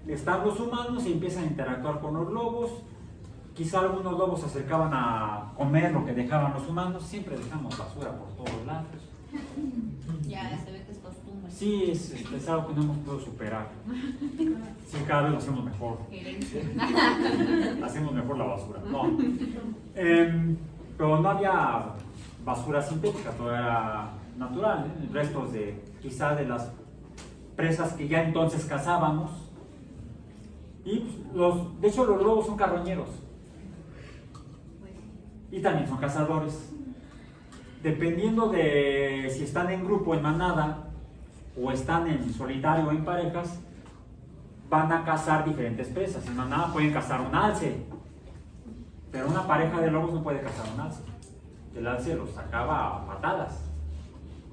[SPEAKER 1] Están los humanos y empiezan a interactuar con los lobos. Quizá algunos lobos se acercaban a comer lo que dejaban los humanos. Siempre dejamos basura por todos lados.
[SPEAKER 3] Ya se ve que es costumbre.
[SPEAKER 1] Sí, es algo que no hemos podido superar. Sí, cada vez lo hacemos mejor. Hacemos mejor la basura. No. Pero no había basura sintética, todo era natural, ¿eh? Restos quizá de las presas que ya entonces cazábamos. Y de hecho los lobos son carroñeros. Y también son cazadores. Dependiendo de si están en grupo, en manada, o están en solitario o en parejas, van a cazar diferentes presas. En manada pueden cazar un alce, pero una pareja de lobos no puede cazar un alce. El alce los sacaba a patadas.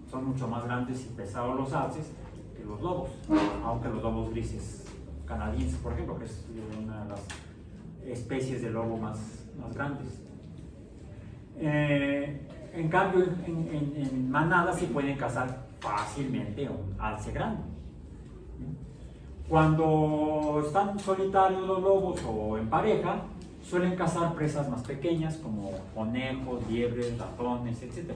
[SPEAKER 1] Son mucho más grandes y pesados los alces que los lobos, aunque los lobos grises canadienses, por ejemplo, que es una de las especies de lobo más grandes. En cambio, en manada sí pueden cazar fácilmente un alce grande. Cuando están solitarios los lobos o en pareja, suelen cazar presas más pequeñas como conejos, liebres, ratones, etc.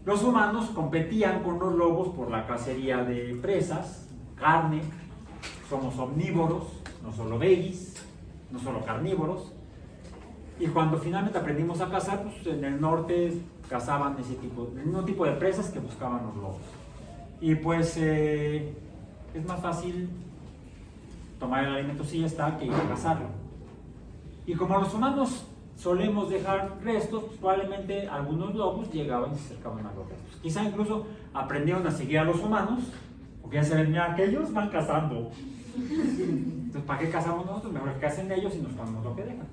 [SPEAKER 1] Los humanos competían con los lobos por la cacería de presas, carne. Somos omnívoros, no solo veggies, no solo carnívoros. Y cuando finalmente aprendimos a cazar, pues en el norte cazaban el mismo tipo de presas que buscaban los lobos. Y pues es más fácil tomar el alimento si ya está que ir a cazarlo. Y como los humanos solemos dejar restos, pues probablemente algunos lobos llegaban y se acercaban a los restos. Quizá incluso aprendieron a seguir a los humanos, porque ya se ven, mira, que ellos van cazando. Entonces, ¿para qué cazamos nosotros? Mejor que cacen ellos y nos comemos lo que dejan.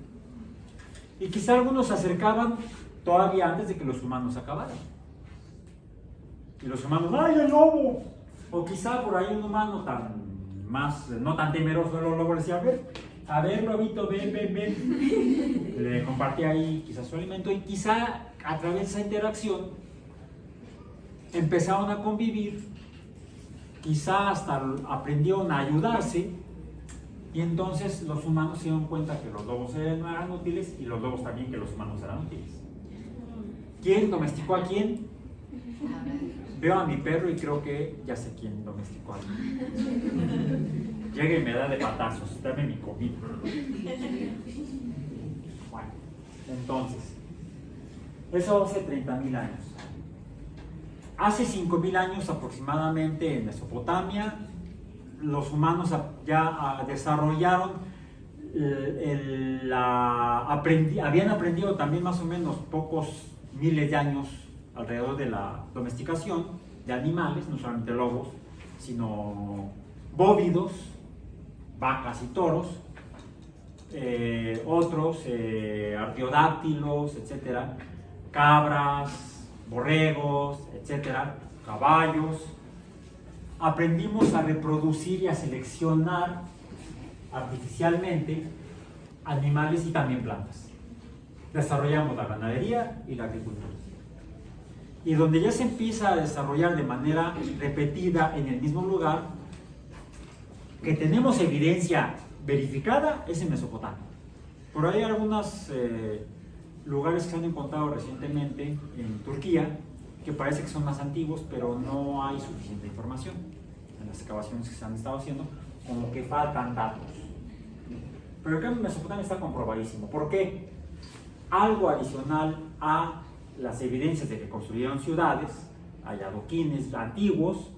[SPEAKER 1] Y quizá algunos se acercaban todavía antes de que los humanos acabaran. Y los humanos, ¡ay, el lobo! O quizá por ahí un humano no tan temeroso de los lobos le decía, a ver, lobito, ven. Le compartía ahí quizás su alimento y quizá a través de esa interacción empezaron a convivir, quizá hasta aprendieron a ayudarse. Y entonces los humanos se dieron cuenta que los lobos no eran útiles y los lobos también que los humanos eran útiles. ¿Quién domesticó a quién? Veo a mi perro y creo que ya sé quién domesticó a quién. Llega y me da de patazos, dame mi comida. Bueno. Entonces, eso hace 30.000 años. Hace 5.000 años aproximadamente en Mesopotamia, los humanos ya desarrollaron, habían aprendido también más o menos pocos miles de años alrededor de la domesticación de animales, no solamente lobos, sino bóvidos, vacas y toros, otros artiodáctilos, etcétera, cabras, borregos, etcétera, caballos. Aprendimos a reproducir y a seleccionar artificialmente animales y también plantas. Desarrollamos la ganadería y la agricultura. Y donde ya se empieza a desarrollar de manera repetida en el mismo lugar, que tenemos evidencia verificada, es en Mesopotamia. Por ahí hay algunos lugares que se han encontrado recientemente en Turquía, que parece que son más antiguos, pero no hay suficiente información en las excavaciones que se han estado haciendo, como que faltan datos. Pero acá en Mesopotamia está comprobadísimo. ¿Por qué? Algo adicional a las evidencias de que construyeron ciudades, hay adoquines antiguos,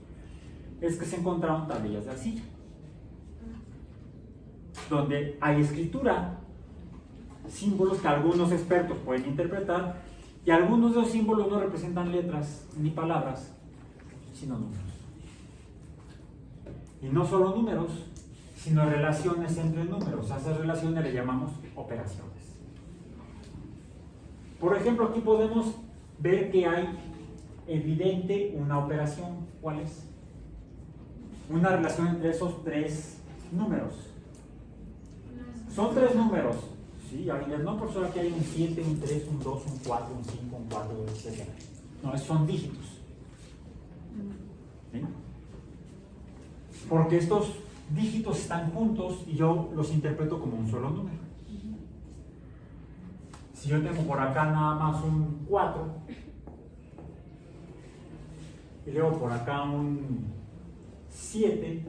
[SPEAKER 1] es que se encontraron tablillas de arcilla, donde hay escritura, símbolos que algunos expertos pueden interpretar, y algunos de los símbolos no representan letras ni palabras, sino números. Y no solo números, sino relaciones entre números. A esas relaciones le llamamos operaciones. Por ejemplo, aquí podemos ver que hay evidente una operación. ¿Cuál es? Una relación entre esos tres números. Son tres números. Sí, no por solo que hay un 7, un 3, un 2, un 4, un 5, un 4, etc. No, son dígitos. ¿Sí? Porque estos dígitos están juntos y yo los interpreto como un solo número. Si yo tengo por acá nada más un 4 y luego por acá un 7,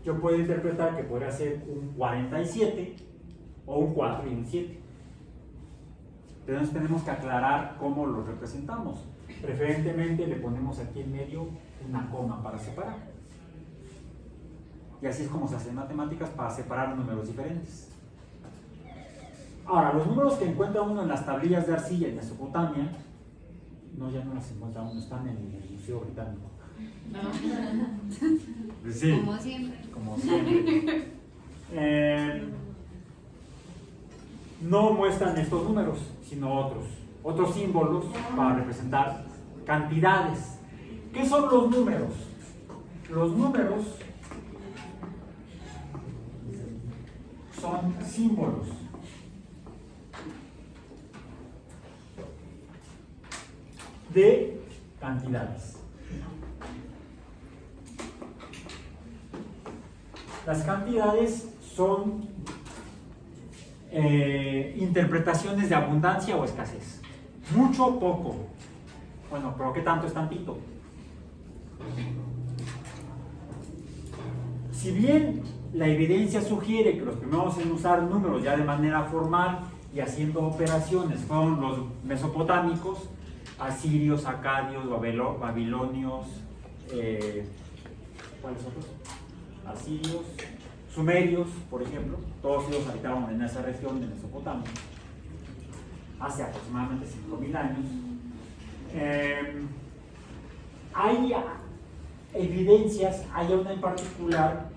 [SPEAKER 1] yo puedo interpretar que podría ser un 47 o un 4 y un 7. Entonces tenemos que aclarar cómo los representamos. Preferentemente le ponemos aquí en medio una coma para separar. Y así es como se hacen matemáticas para separar números diferentes. Ahora, los números que encuentra uno en las tablillas de arcilla en Mesopotamia, ya no las encuentra uno, están en el Museo Británico.
[SPEAKER 3] No.
[SPEAKER 1] Sí,
[SPEAKER 3] Como siempre.
[SPEAKER 1] como siempre. No muestran estos números, sino otros símbolos para representar cantidades. ¿Qué son los números? Los números son símbolos. De cantidades. Las cantidades son interpretaciones de abundancia o escasez. Mucho o poco. Bueno, pero ¿qué tanto es tantito? Si bien la evidencia sugiere que los primeros en usar números ya de manera formal y haciendo operaciones fueron los mesopotámicos, asirios, acadios, babilonios, ¿cuáles otros? Asirios, sumerios, por ejemplo, todos ellos habitaban en esa región de Mesopotamia hace aproximadamente 5.000 años. Hay evidencias, hay una en particular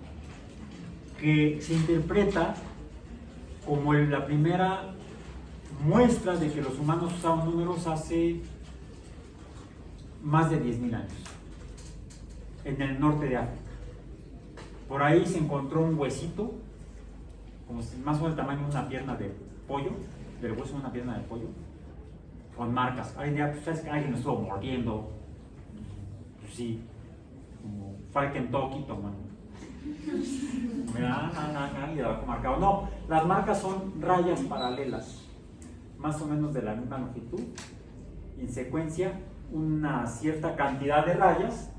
[SPEAKER 1] que se interpreta como la primera muestra de que los humanos usaban números hace más de 10.000 años en el norte de África. Por ahí se encontró un huesito, como más o menos el tamaño de una pierna de pollo, del hueso de una pierna de pollo, con marcas. Alguien lo estuvo mordiendo, pues sí, como fue al Kentucky tomando. Y abajo marcado. No, las marcas son rayas paralelas, más o menos de la misma longitud, y en secuencia una cierta cantidad de rayas,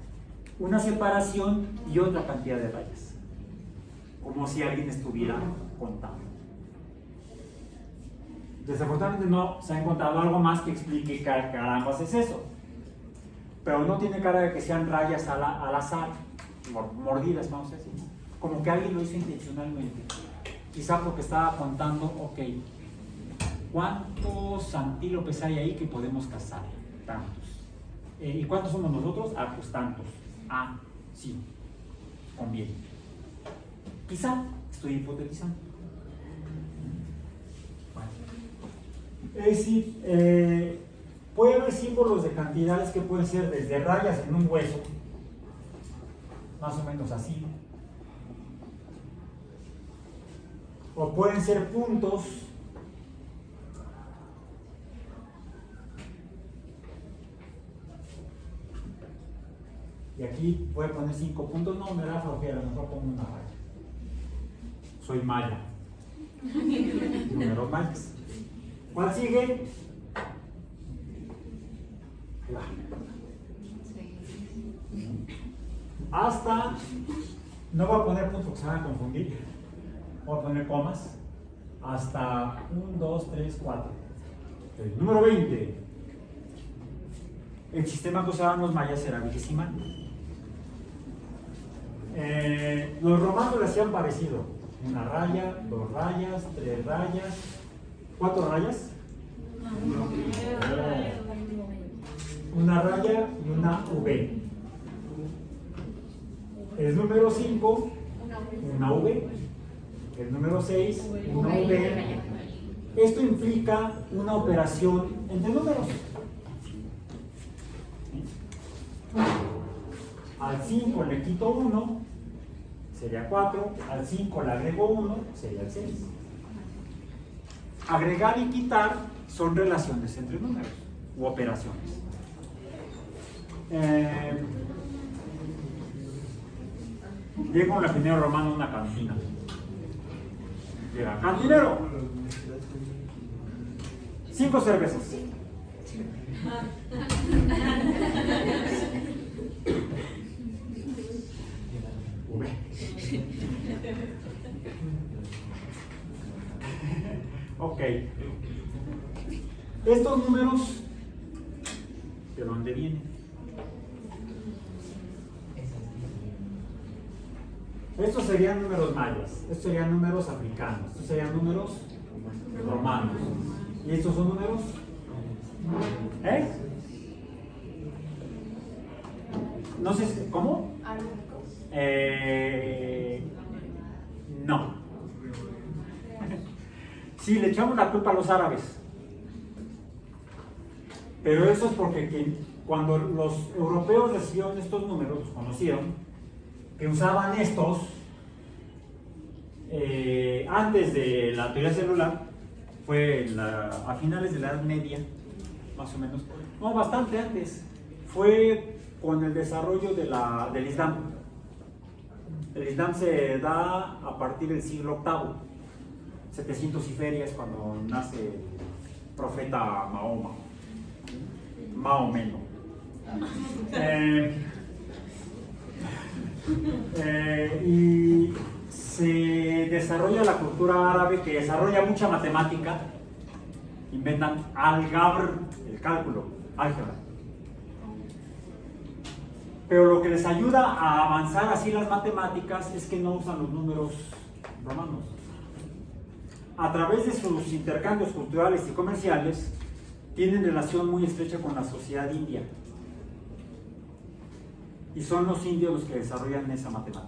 [SPEAKER 1] una separación y otra cantidad de rayas, como si alguien estuviera contando. Desafortunadamente no se ha encontrado algo más que explique qué carambas es eso. Pero no tiene cara de que sean rayas al azar, mordidas, vamos a decir. Como que alguien lo hizo intencionalmente. Quizá porque estaba contando, ok, ¿cuántos antílopes hay ahí que podemos cazar? Tantos. ¿Y cuántos somos nosotros? Ah, pues tantos. Ah, sí, conviene. Quizá estoy hipotetizando. Bueno. Es decir, puede haber símbolos de cantidades que pueden ser desde rayas en un hueso, más o menos así, o pueden ser puntos y aquí voy a poner 5 puntos, no me da flojera, mejor pongo una raya. Soy maya. Números mayas. ¿Cuál sigue? Ahí va. Hasta, no voy a poner puntos porque se van a confundir, voy a poner comas, hasta 1, 2, 3, 4. El número 20. El sistema que usaban los mayas era vigesimal. Los romanos le hacían parecido: una raya, 2 rayas, 3 rayas, 4 rayas, una raya y una V. El número 5, una V. El número 6, una V. Esto implica una operación entre números. Al 5 le quito 1, sería 4. Al 5 le agrego 1, sería el 6. Agregar y quitar son relaciones entre números u operaciones. Llega un latinero romano a una cantina. Llega: cantinero, 5 cervezas. Ok. Estos números, ¿de dónde vienen? Estos serían números mayas, estos serían números africanos, estos serían números romanos. ¿Y estos son números? No sé, ¿cómo? No. Sí, le echamos la culpa a los árabes. Pero eso es porque cuando los europeos recibieron estos números, los conocieron, que usaban estos antes de la teoría celular, fue a finales de la Edad Media, más o menos, no, bastante antes, fue con el desarrollo del Islam. El Islam se da a partir del siglo VIII, 700 y ferias, cuando nace el profeta Mahoma, más o menos. Y se desarrolla la cultura árabe, que desarrolla mucha matemática. Inventan al-Gabr, el cálculo, álgebra. Pero lo que les ayuda a avanzar así las matemáticas es que no usan los números romanos. A través de sus intercambios culturales y comerciales, tienen relación muy estrecha con la sociedad india. Y son los indios los que desarrollan esa matemática.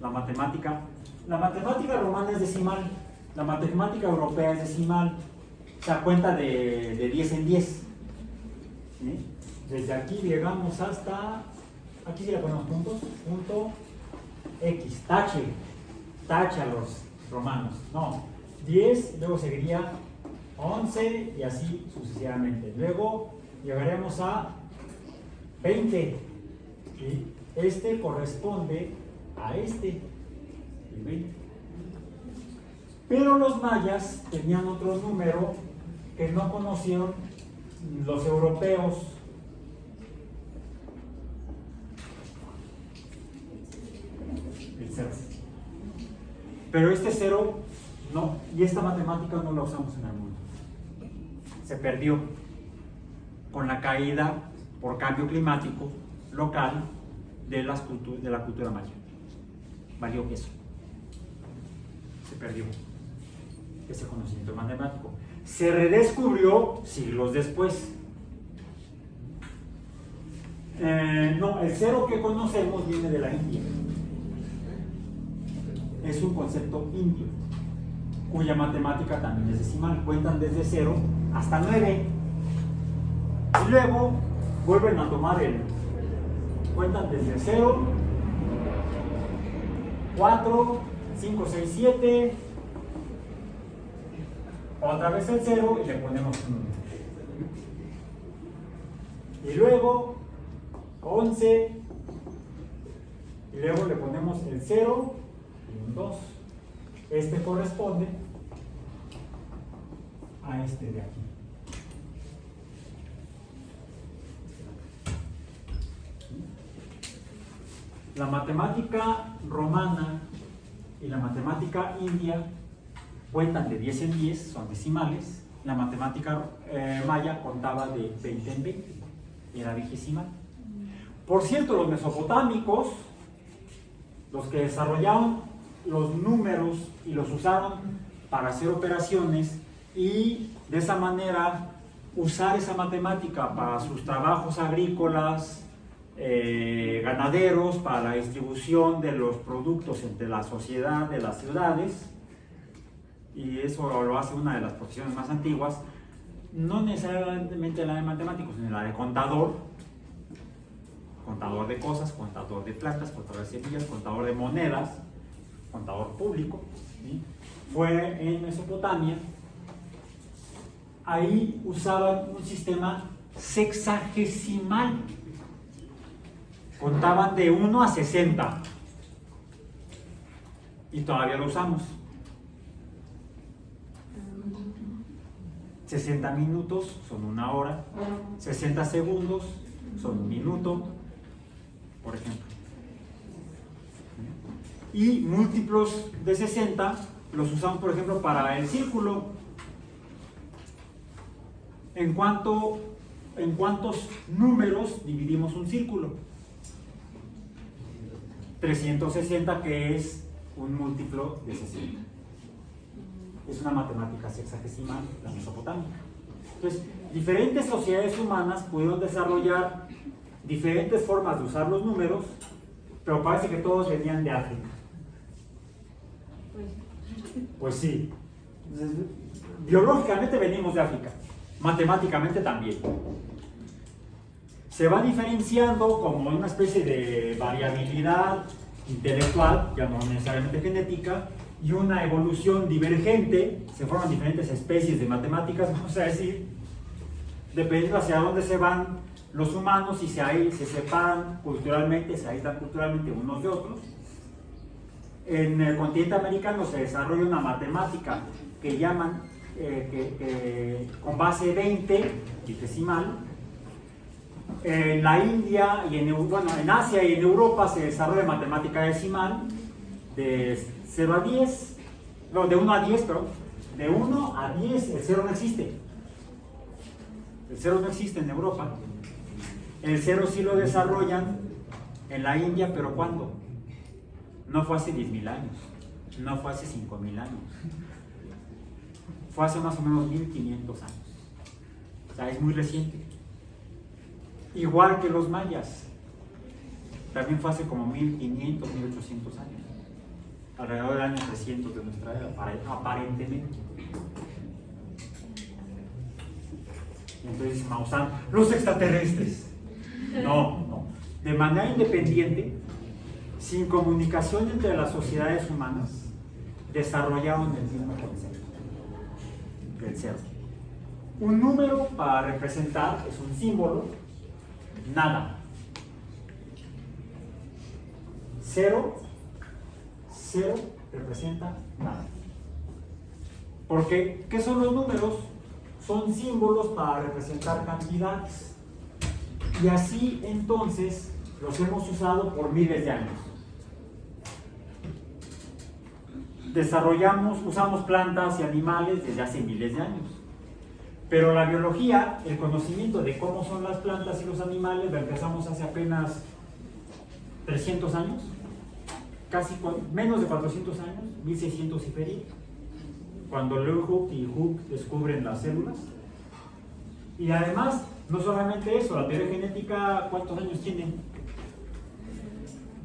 [SPEAKER 1] La matemática romana es decimal, la matemática europea es decimal, o sea, cuenta de 10 en 10. ¿Sí? Desde aquí llegamos hasta, aquí sí le ponemos puntos, punto X, tache a los romanos, no, 10, luego seguiría 11 y así sucesivamente. Luego llegaremos a 20. ¿Sí? Este corresponde a este, el 20. Pero los mayas tenían otro número que no conocieron los europeos. El 0. Pero este 0 no, y esta matemática no la usamos en el mundo. se perdió con la caída por cambio climático local de la cultura maya. Valió queso. Se perdió ese conocimiento matemático. Se redescubrió siglos después. No, el cero que conocemos viene de la India. Es un concepto indio, cuya matemática también es decimal. Cuentan desde 0 hasta 9. Y luego vuelven a tomar cuentan desde 0, 4, 5, 6, 7. Otra vez el 0 y le ponemos un 1. Y luego 11. Y luego le ponemos el 0 y un 2. Este corresponde a este de aquí. La matemática romana y la matemática india cuentan de 10 en 10, son decimales. La matemática maya contaba de 20 en 20, era vigesimal. Por cierto, los mesopotámicos, los que desarrollaron los números y los usaron para hacer operaciones y de esa manera usar esa matemática para sus trabajos agrícolas, ganaderos, para la distribución de los productos entre la sociedad de las ciudades, y eso lo hace una de las profesiones más antiguas, no necesariamente la de matemáticos, sino la de contador de cosas, contador de plantas, contador de semillas, contador de monedas, contador público, ¿sí? Fue en Mesopotamia. Ahí usaban un sistema sexagesimal. Contaban de 1 a 60 y todavía lo usamos. 60 minutos son 1 hora, 60 segundos son 1 minuto, por ejemplo. Y múltiplos de 60 los usamos, por ejemplo, para el círculo. ¿En cuántos números dividimos un círculo? 360, que es un múltiplo de 60. Es una matemática sexagesimal, la mesopotámica. Entonces, diferentes sociedades humanas pudieron desarrollar diferentes formas de usar los números, pero parece que todos venían de África. Pues sí. Biológicamente venimos de África, matemáticamente también. Se va diferenciando como una especie de variabilidad intelectual, ya no necesariamente genética, y una evolución divergente. Se forman diferentes especies de matemáticas, vamos a decir, dependiendo hacia dónde se van los humanos, y se separan culturalmente, se aíslan culturalmente unos de otros. En el continente americano se desarrolla una matemática que llaman con base 20, vigesimal. En la India y en Asia y en Europa se desarrolla matemática decimal de 0 a 10, no, de 1 a 10, perdón. De 1 a 10, el 0 no existe. El 0 no existe en Europa. El 0 sí lo desarrollan en la India, pero ¿cuándo? No fue hace 10.000 años, no fue hace 5.000 años. Fue hace más o menos 1.500 años. O sea, es muy reciente. Igual que los mayas, también fue hace como 1500, 1800 años, alrededor del año 300 de nuestra era, aparentemente. Entonces Maussan, los extraterrestres. No. De manera independiente, sin comunicación entre las sociedades humanas, desarrollaron el mismo concepto, el cero. Un número para representar es un símbolo. Nada. 0 representa nada. Porque, ¿qué son los números? Son símbolos para representar cantidades. Y así entonces los hemos usado por miles de años. Usamos plantas y animales desde hace miles de años. Pero la biología, el conocimiento de cómo son las plantas y los animales, lo empezamos hace apenas 300 años, menos de 400 años, 1600 y feria, cuando Leeuwenhoek y Hooke descubren las células. Y además, no solamente eso, la teoría genética, ¿cuántos años tiene?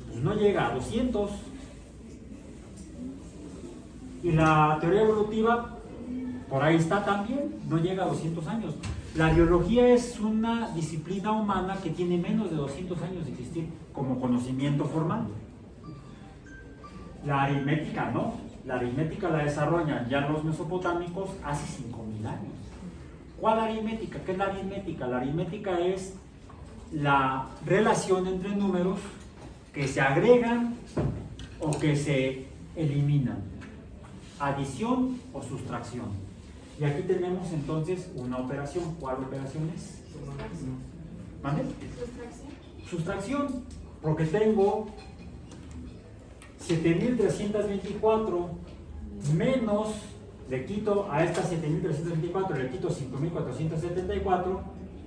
[SPEAKER 1] Pues no llega a 200. Y la teoría evolutiva, por ahí está también, no llega a 200 años. La biología es una disciplina humana que tiene menos de 200 años de existir como conocimiento formal. La aritmética no. La aritmética la desarrollan ya los mesopotámicos hace 5000 años. ¿Cuál aritmética? ¿Qué es la aritmética? La aritmética es la relación entre números que se agregan o que se eliminan. Adición o sustracción. Y aquí tenemos entonces una operación. ¿Cuál operación es? ¿Mande? Sustracción. Porque tengo 7324 menos, le quito a esta 7324, le quito 5474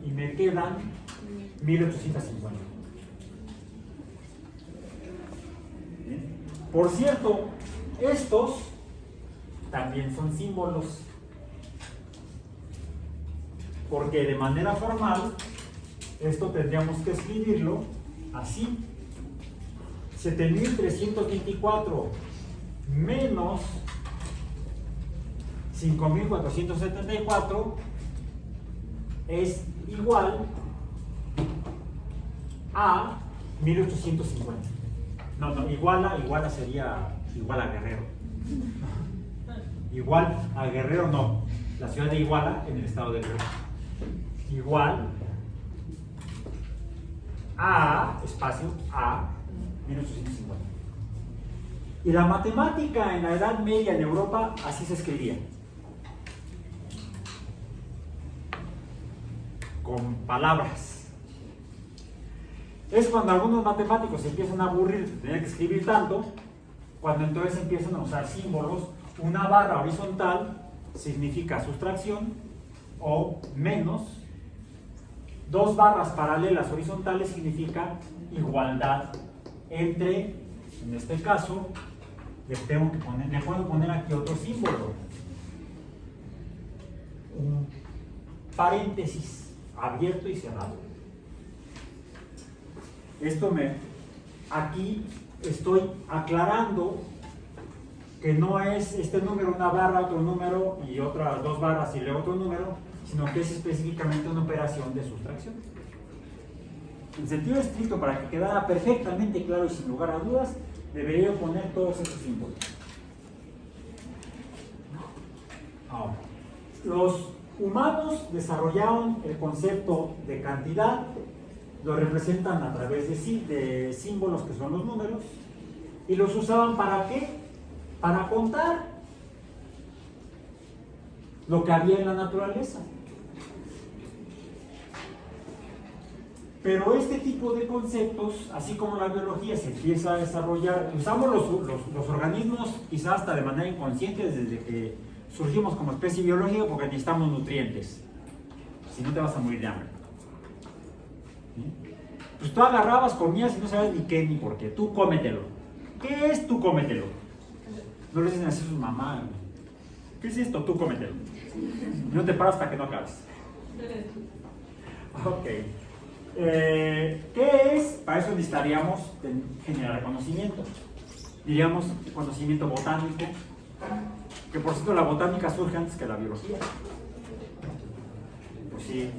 [SPEAKER 1] y me quedan 1850. ¿Bien? Por cierto, estos también son símbolos, porque de manera formal esto tendríamos que escribirlo así: 7324 menos 5474 es igual a 1850. No, iguala sería igual a Guerrero. Igual a Guerrero no, la ciudad de Iguala en el estado de Guerrero. Igual a, espacio, a 1850. Y la matemática en la Edad Media en Europa así se escribía. Con palabras. Es cuando algunos matemáticos se empiezan a aburrir de tener que escribir tanto, cuando entonces empiezan a usar símbolos. Una barra horizontal significa sustracción o menos. Dos barras paralelas horizontales significa igualdad entre, en este caso, le puedo poner aquí otro símbolo. Un paréntesis abierto y cerrado. Aquí estoy aclarando que no es este número una barra, otro número y otras dos barras y luego otro número, sino que es específicamente una operación de sustracción. En sentido estricto, para que quedara perfectamente claro y sin lugar a dudas, debería poner todos estos símbolos. Ahora, los humanos desarrollaron el concepto de cantidad, lo representan a través de símbolos que son los números, y los usaban ¿para qué? Para contar lo que había en la naturaleza. Pero este tipo de conceptos, así como la biología se empieza a desarrollar, usamos los organismos quizás hasta de manera inconsciente desde que surgimos como especie biológica, porque necesitamos nutrientes, si no te vas a morir de hambre. ¿Sí? Pues tú agarrabas, comías y no sabes ni qué ni por qué. Tú cómetelo. ¿Qué es tú cómetelo? No le dicen así a su mamá. ¿Qué es esto? Tú cómetelo. No te paras hasta que no acabes. Ok. ¿Qué es? Para eso necesitaríamos generar conocimiento. Diríamos conocimiento botánico, que por cierto la botánica surge antes que la biología. Pues sí.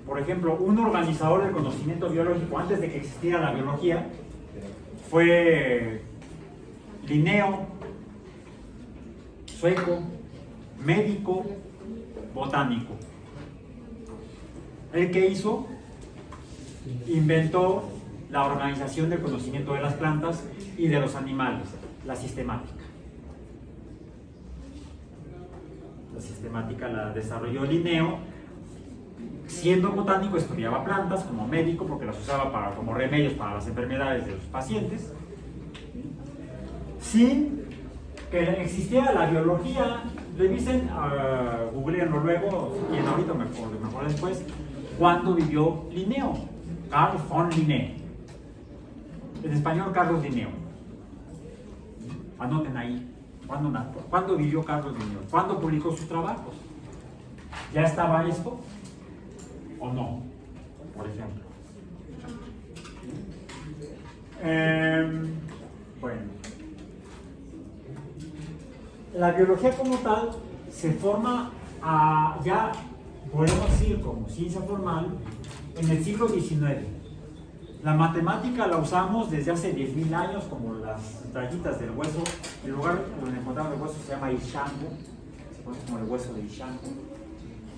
[SPEAKER 1] Por ejemplo, un organizador del conocimiento biológico antes de que existiera la biología fue Linneo, sueco, médico, botánico. ¿El qué hizo? Inventó la organización del conocimiento de las plantas y de los animales, la sistemática. La sistemática la desarrolló Linneo. Siendo botánico, estudiaba plantas como médico porque las usaba como remedios para las enfermedades de los pacientes. Sin que existiera la biología, Revisen, googleenlo luego, si quieren ahorita, mejor después, cuándo vivió Linneo. Carl von Linné. En español, Carlos Linneo. Anoten ahí. ¿Cuándo vivió Carlos Linneo? ¿Cuándo publicó sus trabajos? ¿Ya estaba esto? ¿O no? Por ejemplo. Bueno. La biología como tal se forma ya, podemos decir, como ciencia formal, en el siglo XIX. La matemática la usamos desde hace 10.000 años, como las rayitas del hueso. El lugar donde encontramos el hueso se llama Ishango, se conoce como el hueso de Ishango.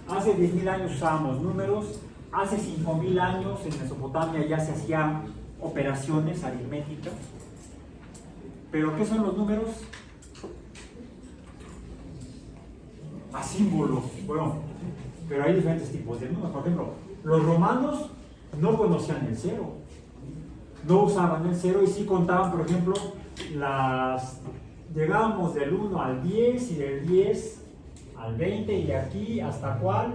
[SPEAKER 1] Hace 10.000 años usábamos números, hace 5.000 años en Mesopotamia ya se hacían operaciones aritméticas. ¿Pero qué son los números? A símbolos. Bueno, pero hay diferentes tipos de números. Por ejemplo, los romanos no conocían el cero, no usaban el cero y sí contaban, por ejemplo, llegábamos del 1 al 10 y del 10 al 20 y de aquí hasta ¿cuál?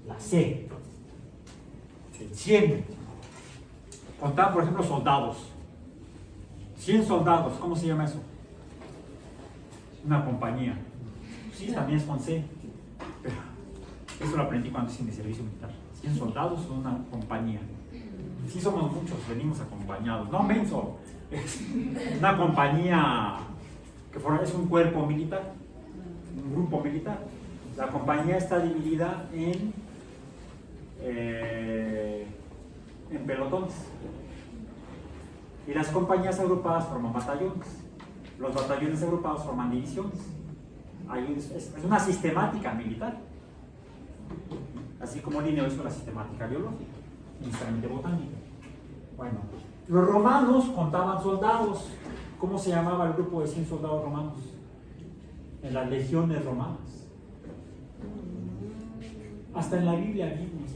[SPEAKER 1] La C, el 100. Contaban, por ejemplo, soldados. 100 soldados, ¿cómo se llama eso? Una compañía. Sí, también es con C, pero eso lo aprendí cuando hice mi servicio militar. 100 soldados son una compañía. Sí somos muchos, venimos acompañados. No, menso. Es una compañía que es un cuerpo militar, un grupo militar. La compañía está dividida en pelotones. Y las compañías agrupadas forman batallones. Los batallones agrupados forman divisiones. Es una sistemática militar. Así como Linneo hizo la sistemática biológica, inicialmente botánica. Bueno, los romanos contaban soldados. ¿Cómo se llamaba el grupo de 100 soldados romanos? En las legiones romanas. Hasta en la Biblia vimos.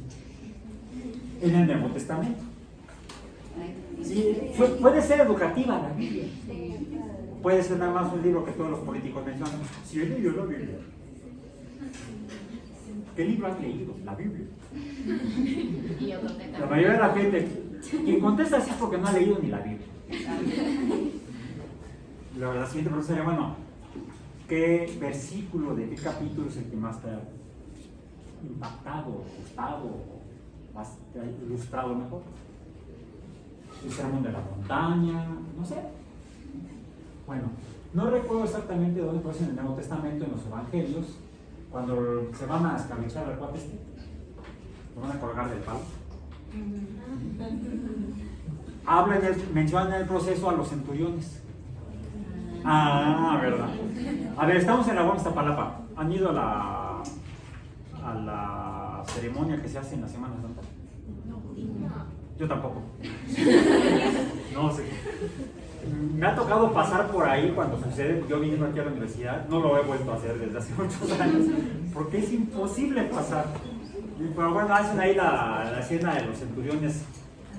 [SPEAKER 1] En el Nuevo Testamento. Sí, puede ser educativa la Biblia. Puede ser nada más un libro que todos los políticos mencionan. Si he leído la Biblia. ¿Qué libro has leído? La Biblia. La mayoría de la gente, quien contesta así es porque no ha leído ni la Biblia. La siguiente pregunta sería, bueno, ¿qué versículo de qué capítulo es el que más te ha impactado, gustado, más te ha ilustrado mejor? El sermón de la montaña, no sé. Bueno, no recuerdo exactamente dónde, pero es en el Nuevo Testamento, en los Evangelios, cuando se van a escabechar al cuate lo van a colgar del palo. Mencionan en el proceso a los centuriones. Ah, verdad. A ver, estamos en la Guam Iztapalapa. ¿Han ido a la ceremonia que se hace en la Semana Santa? Yo tampoco. No sé. Me ha tocado pasar por ahí cuando sucede. Yo vine aquí a la universidad, no lo he vuelto a hacer desde hace muchos años, porque es imposible pasar. Pero bueno, hacen ahí la escena de los centuriones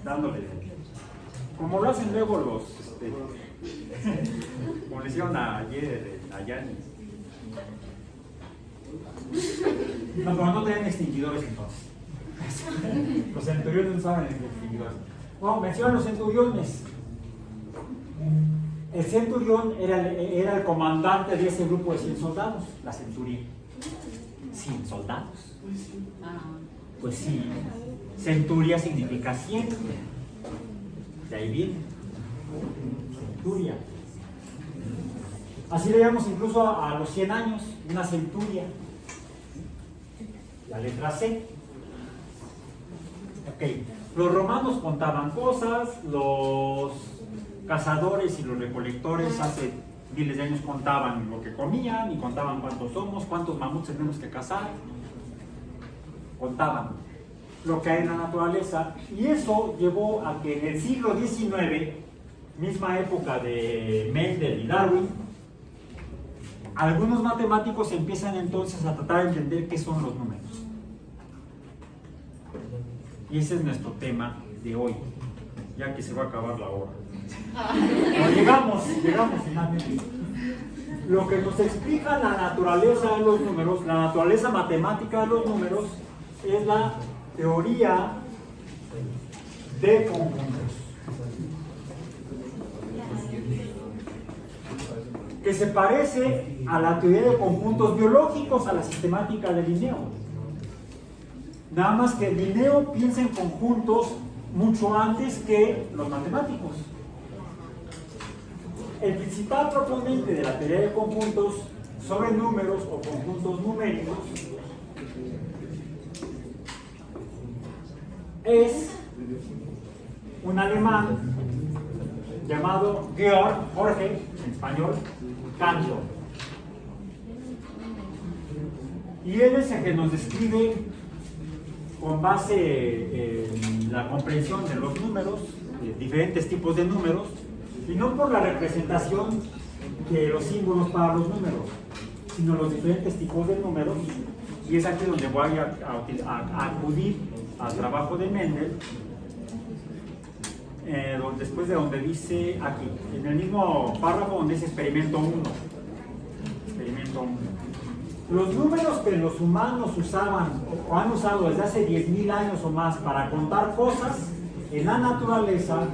[SPEAKER 1] dándole, como lo hacen luego los, como le hicieron ayer a Yanis. No, pero no tenían extinguidores entonces. Los centuriones no usaban extinguidores. Bueno, mencionan los centuriones. El centurión era el comandante de ese grupo de 100 soldados, la centuria. 100 soldados. Pues sí, centuria significa 100. De ahí viene. Centuria. Así le llamamos incluso a los 100 años, una centuria. La letra C. Ok. Los romanos contaban cosas, los cazadores y los recolectores hace miles de años contaban lo que comían y contaban cuántos somos, cuántos mamuts tenemos que cazar. Contaban lo que hay en la naturaleza, y eso llevó a que en el siglo XIX, misma época de Mendel y Darwin, algunos matemáticos empiezan entonces a tratar de entender qué son los números. Y ese es nuestro tema de hoy, ya que se va a acabar la hora. Pero llegamos finalmente. Lo que nos explica la naturaleza de los números, la naturaleza matemática de los números, es la teoría de conjuntos, que se parece a la teoría de conjuntos biológicos, a la sistemática de Linneo. Nada más que Linneo piensa en conjuntos mucho antes que los matemáticos. El principal proponente de la teoría de conjuntos sobre números o conjuntos numéricos es un alemán llamado Georg Jorge, en español, Cantor. Y él es el que nos describe con base en la comprensión de los números, de diferentes tipos de números, y no por la representación de los símbolos para los números, sino los diferentes tipos de números. Y es aquí donde voy a acudir al trabajo de Mendel, después de donde dice aquí, en el mismo párrafo donde dice experimento 1. Experimento 1. Los números que los humanos usaban o han usado desde hace 10.000 años o más para contar cosas en la naturaleza,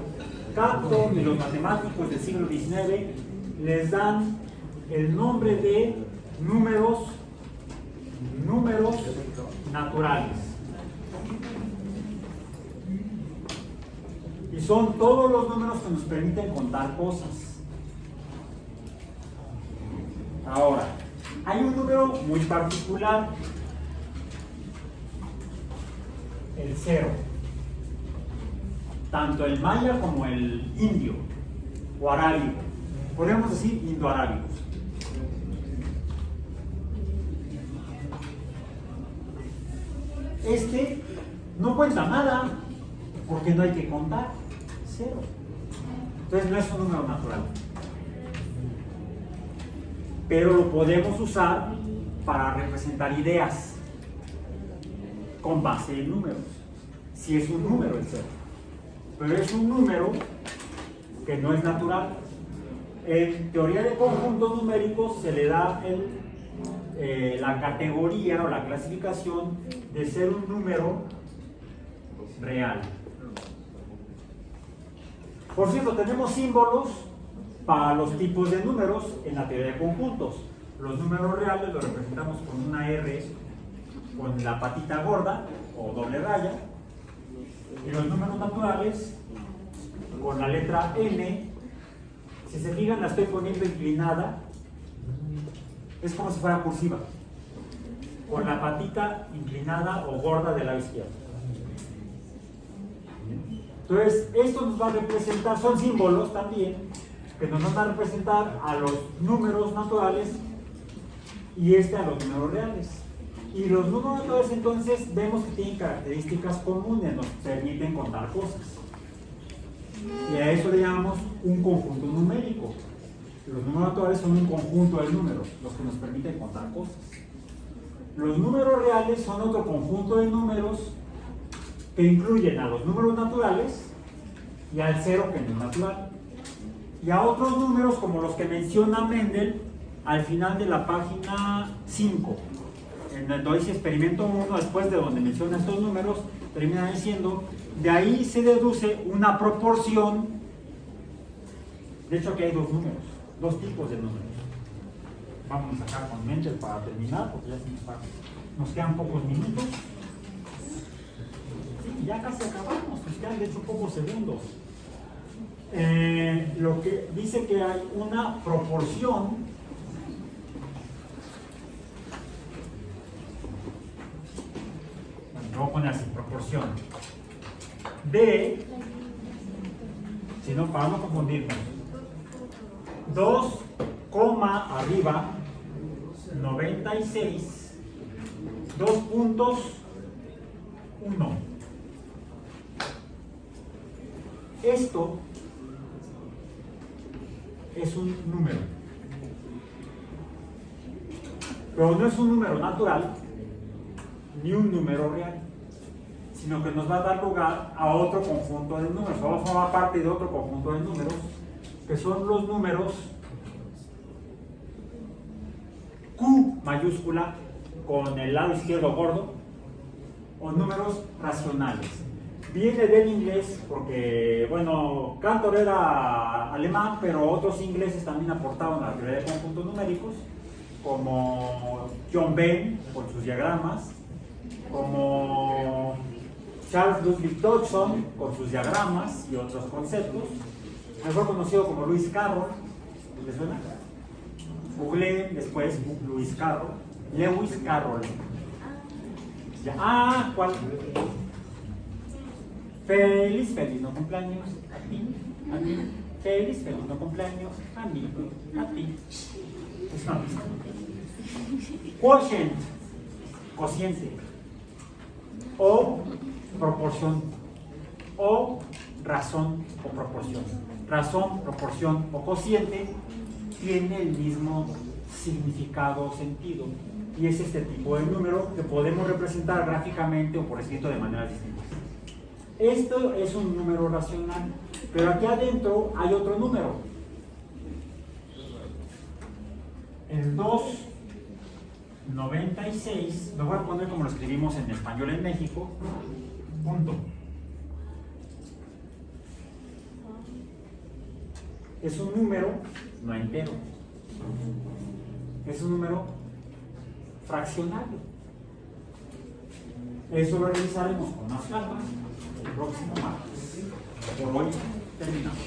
[SPEAKER 1] Cantor y los matemáticos del siglo XIX les dan el nombre de números naturales. Y son todos los números que nos permiten contar cosas. Ahora, hay un número muy particular, el 0. Tanto el maya como el indio o arábigo, podemos decir indoarábigos. Este no cuenta nada porque no hay que contar, 0. Entonces no es un número natural. Pero lo podemos usar para representar ideas con base en números. Si es un número el 0. Pero es un número que no es natural. En teoría de conjuntos numéricos se le da la categoría o la clasificación de ser un número real. Por cierto, tenemos símbolos para los tipos de números en la teoría de conjuntos. Los números reales los representamos con una R con la patita gorda o doble raya, y los números naturales con la letra N. Si se fijan, la estoy poniendo inclinada, es como si fuera cursiva, con la patita inclinada o gorda del lado izquierdo. Entonces, esto nos va a representar, son símbolos también, que nos van a representar a los números naturales y a los números reales. Y los números naturales entonces vemos que tienen características comunes, nos permiten contar cosas. Y a eso le llamamos un conjunto numérico. Los números naturales son un conjunto de números, los que nos permiten contar cosas. Los números reales son otro conjunto de números que incluyen a los números naturales y al 0 que no es natural. Y a otros números como los que menciona Mendel al final de la página 5. En donde dice experimento 1, después de donde menciona estos números, termina diciendo, de ahí se deduce una proporción. De hecho aquí hay dos números, dos tipos de números. Vamos a sacar con Mendel para terminar, porque ya nos quedan pocos minutos. Sí, ya casi acabamos, nos quedan de hecho pocos segundos. Lo que dice que hay una proporción lo voy a poner así, proporción de, si no, para no confundirnos, 2, arriba 96 2.1. Esto es un número, pero no es un número natural ni un número real, sino que nos va a dar lugar a otro conjunto de números, va a formar parte de otro conjunto de números, que son los números mayúscula con el lado izquierdo gordo, o números racionales. Viene del inglés porque, bueno, Cantor era alemán, pero otros ingleses también aportaban a la teoría de conjuntos numéricos, como John Venn con sus diagramas, como Charles Ludwig Dodson con sus diagramas y otros conceptos, mejor conocido como Lewis Carroll. ¿Les suena? Googleé después Lewis Carroll. Lewis Carroll. Ya. ¿Cuál? Feliz no cumpleaños a ti, a mí. Feliz no cumpleaños a mí, a ti. Es una pista. Quotient, cociente, o proporción, o razón o proporción. Razón, proporción o cociente tiene el mismo significado o sentido, y es este tipo de número que podemos representar gráficamente o por escrito de maneras distintas. Esto es un número racional, pero aquí adentro hay otro número. El 296, lo voy a poner como lo escribimos en español en México, punto. Es un número no entero, es un número fraccionario. Eso lo revisaremos con más calma el próximo martes. Por hoy terminamos.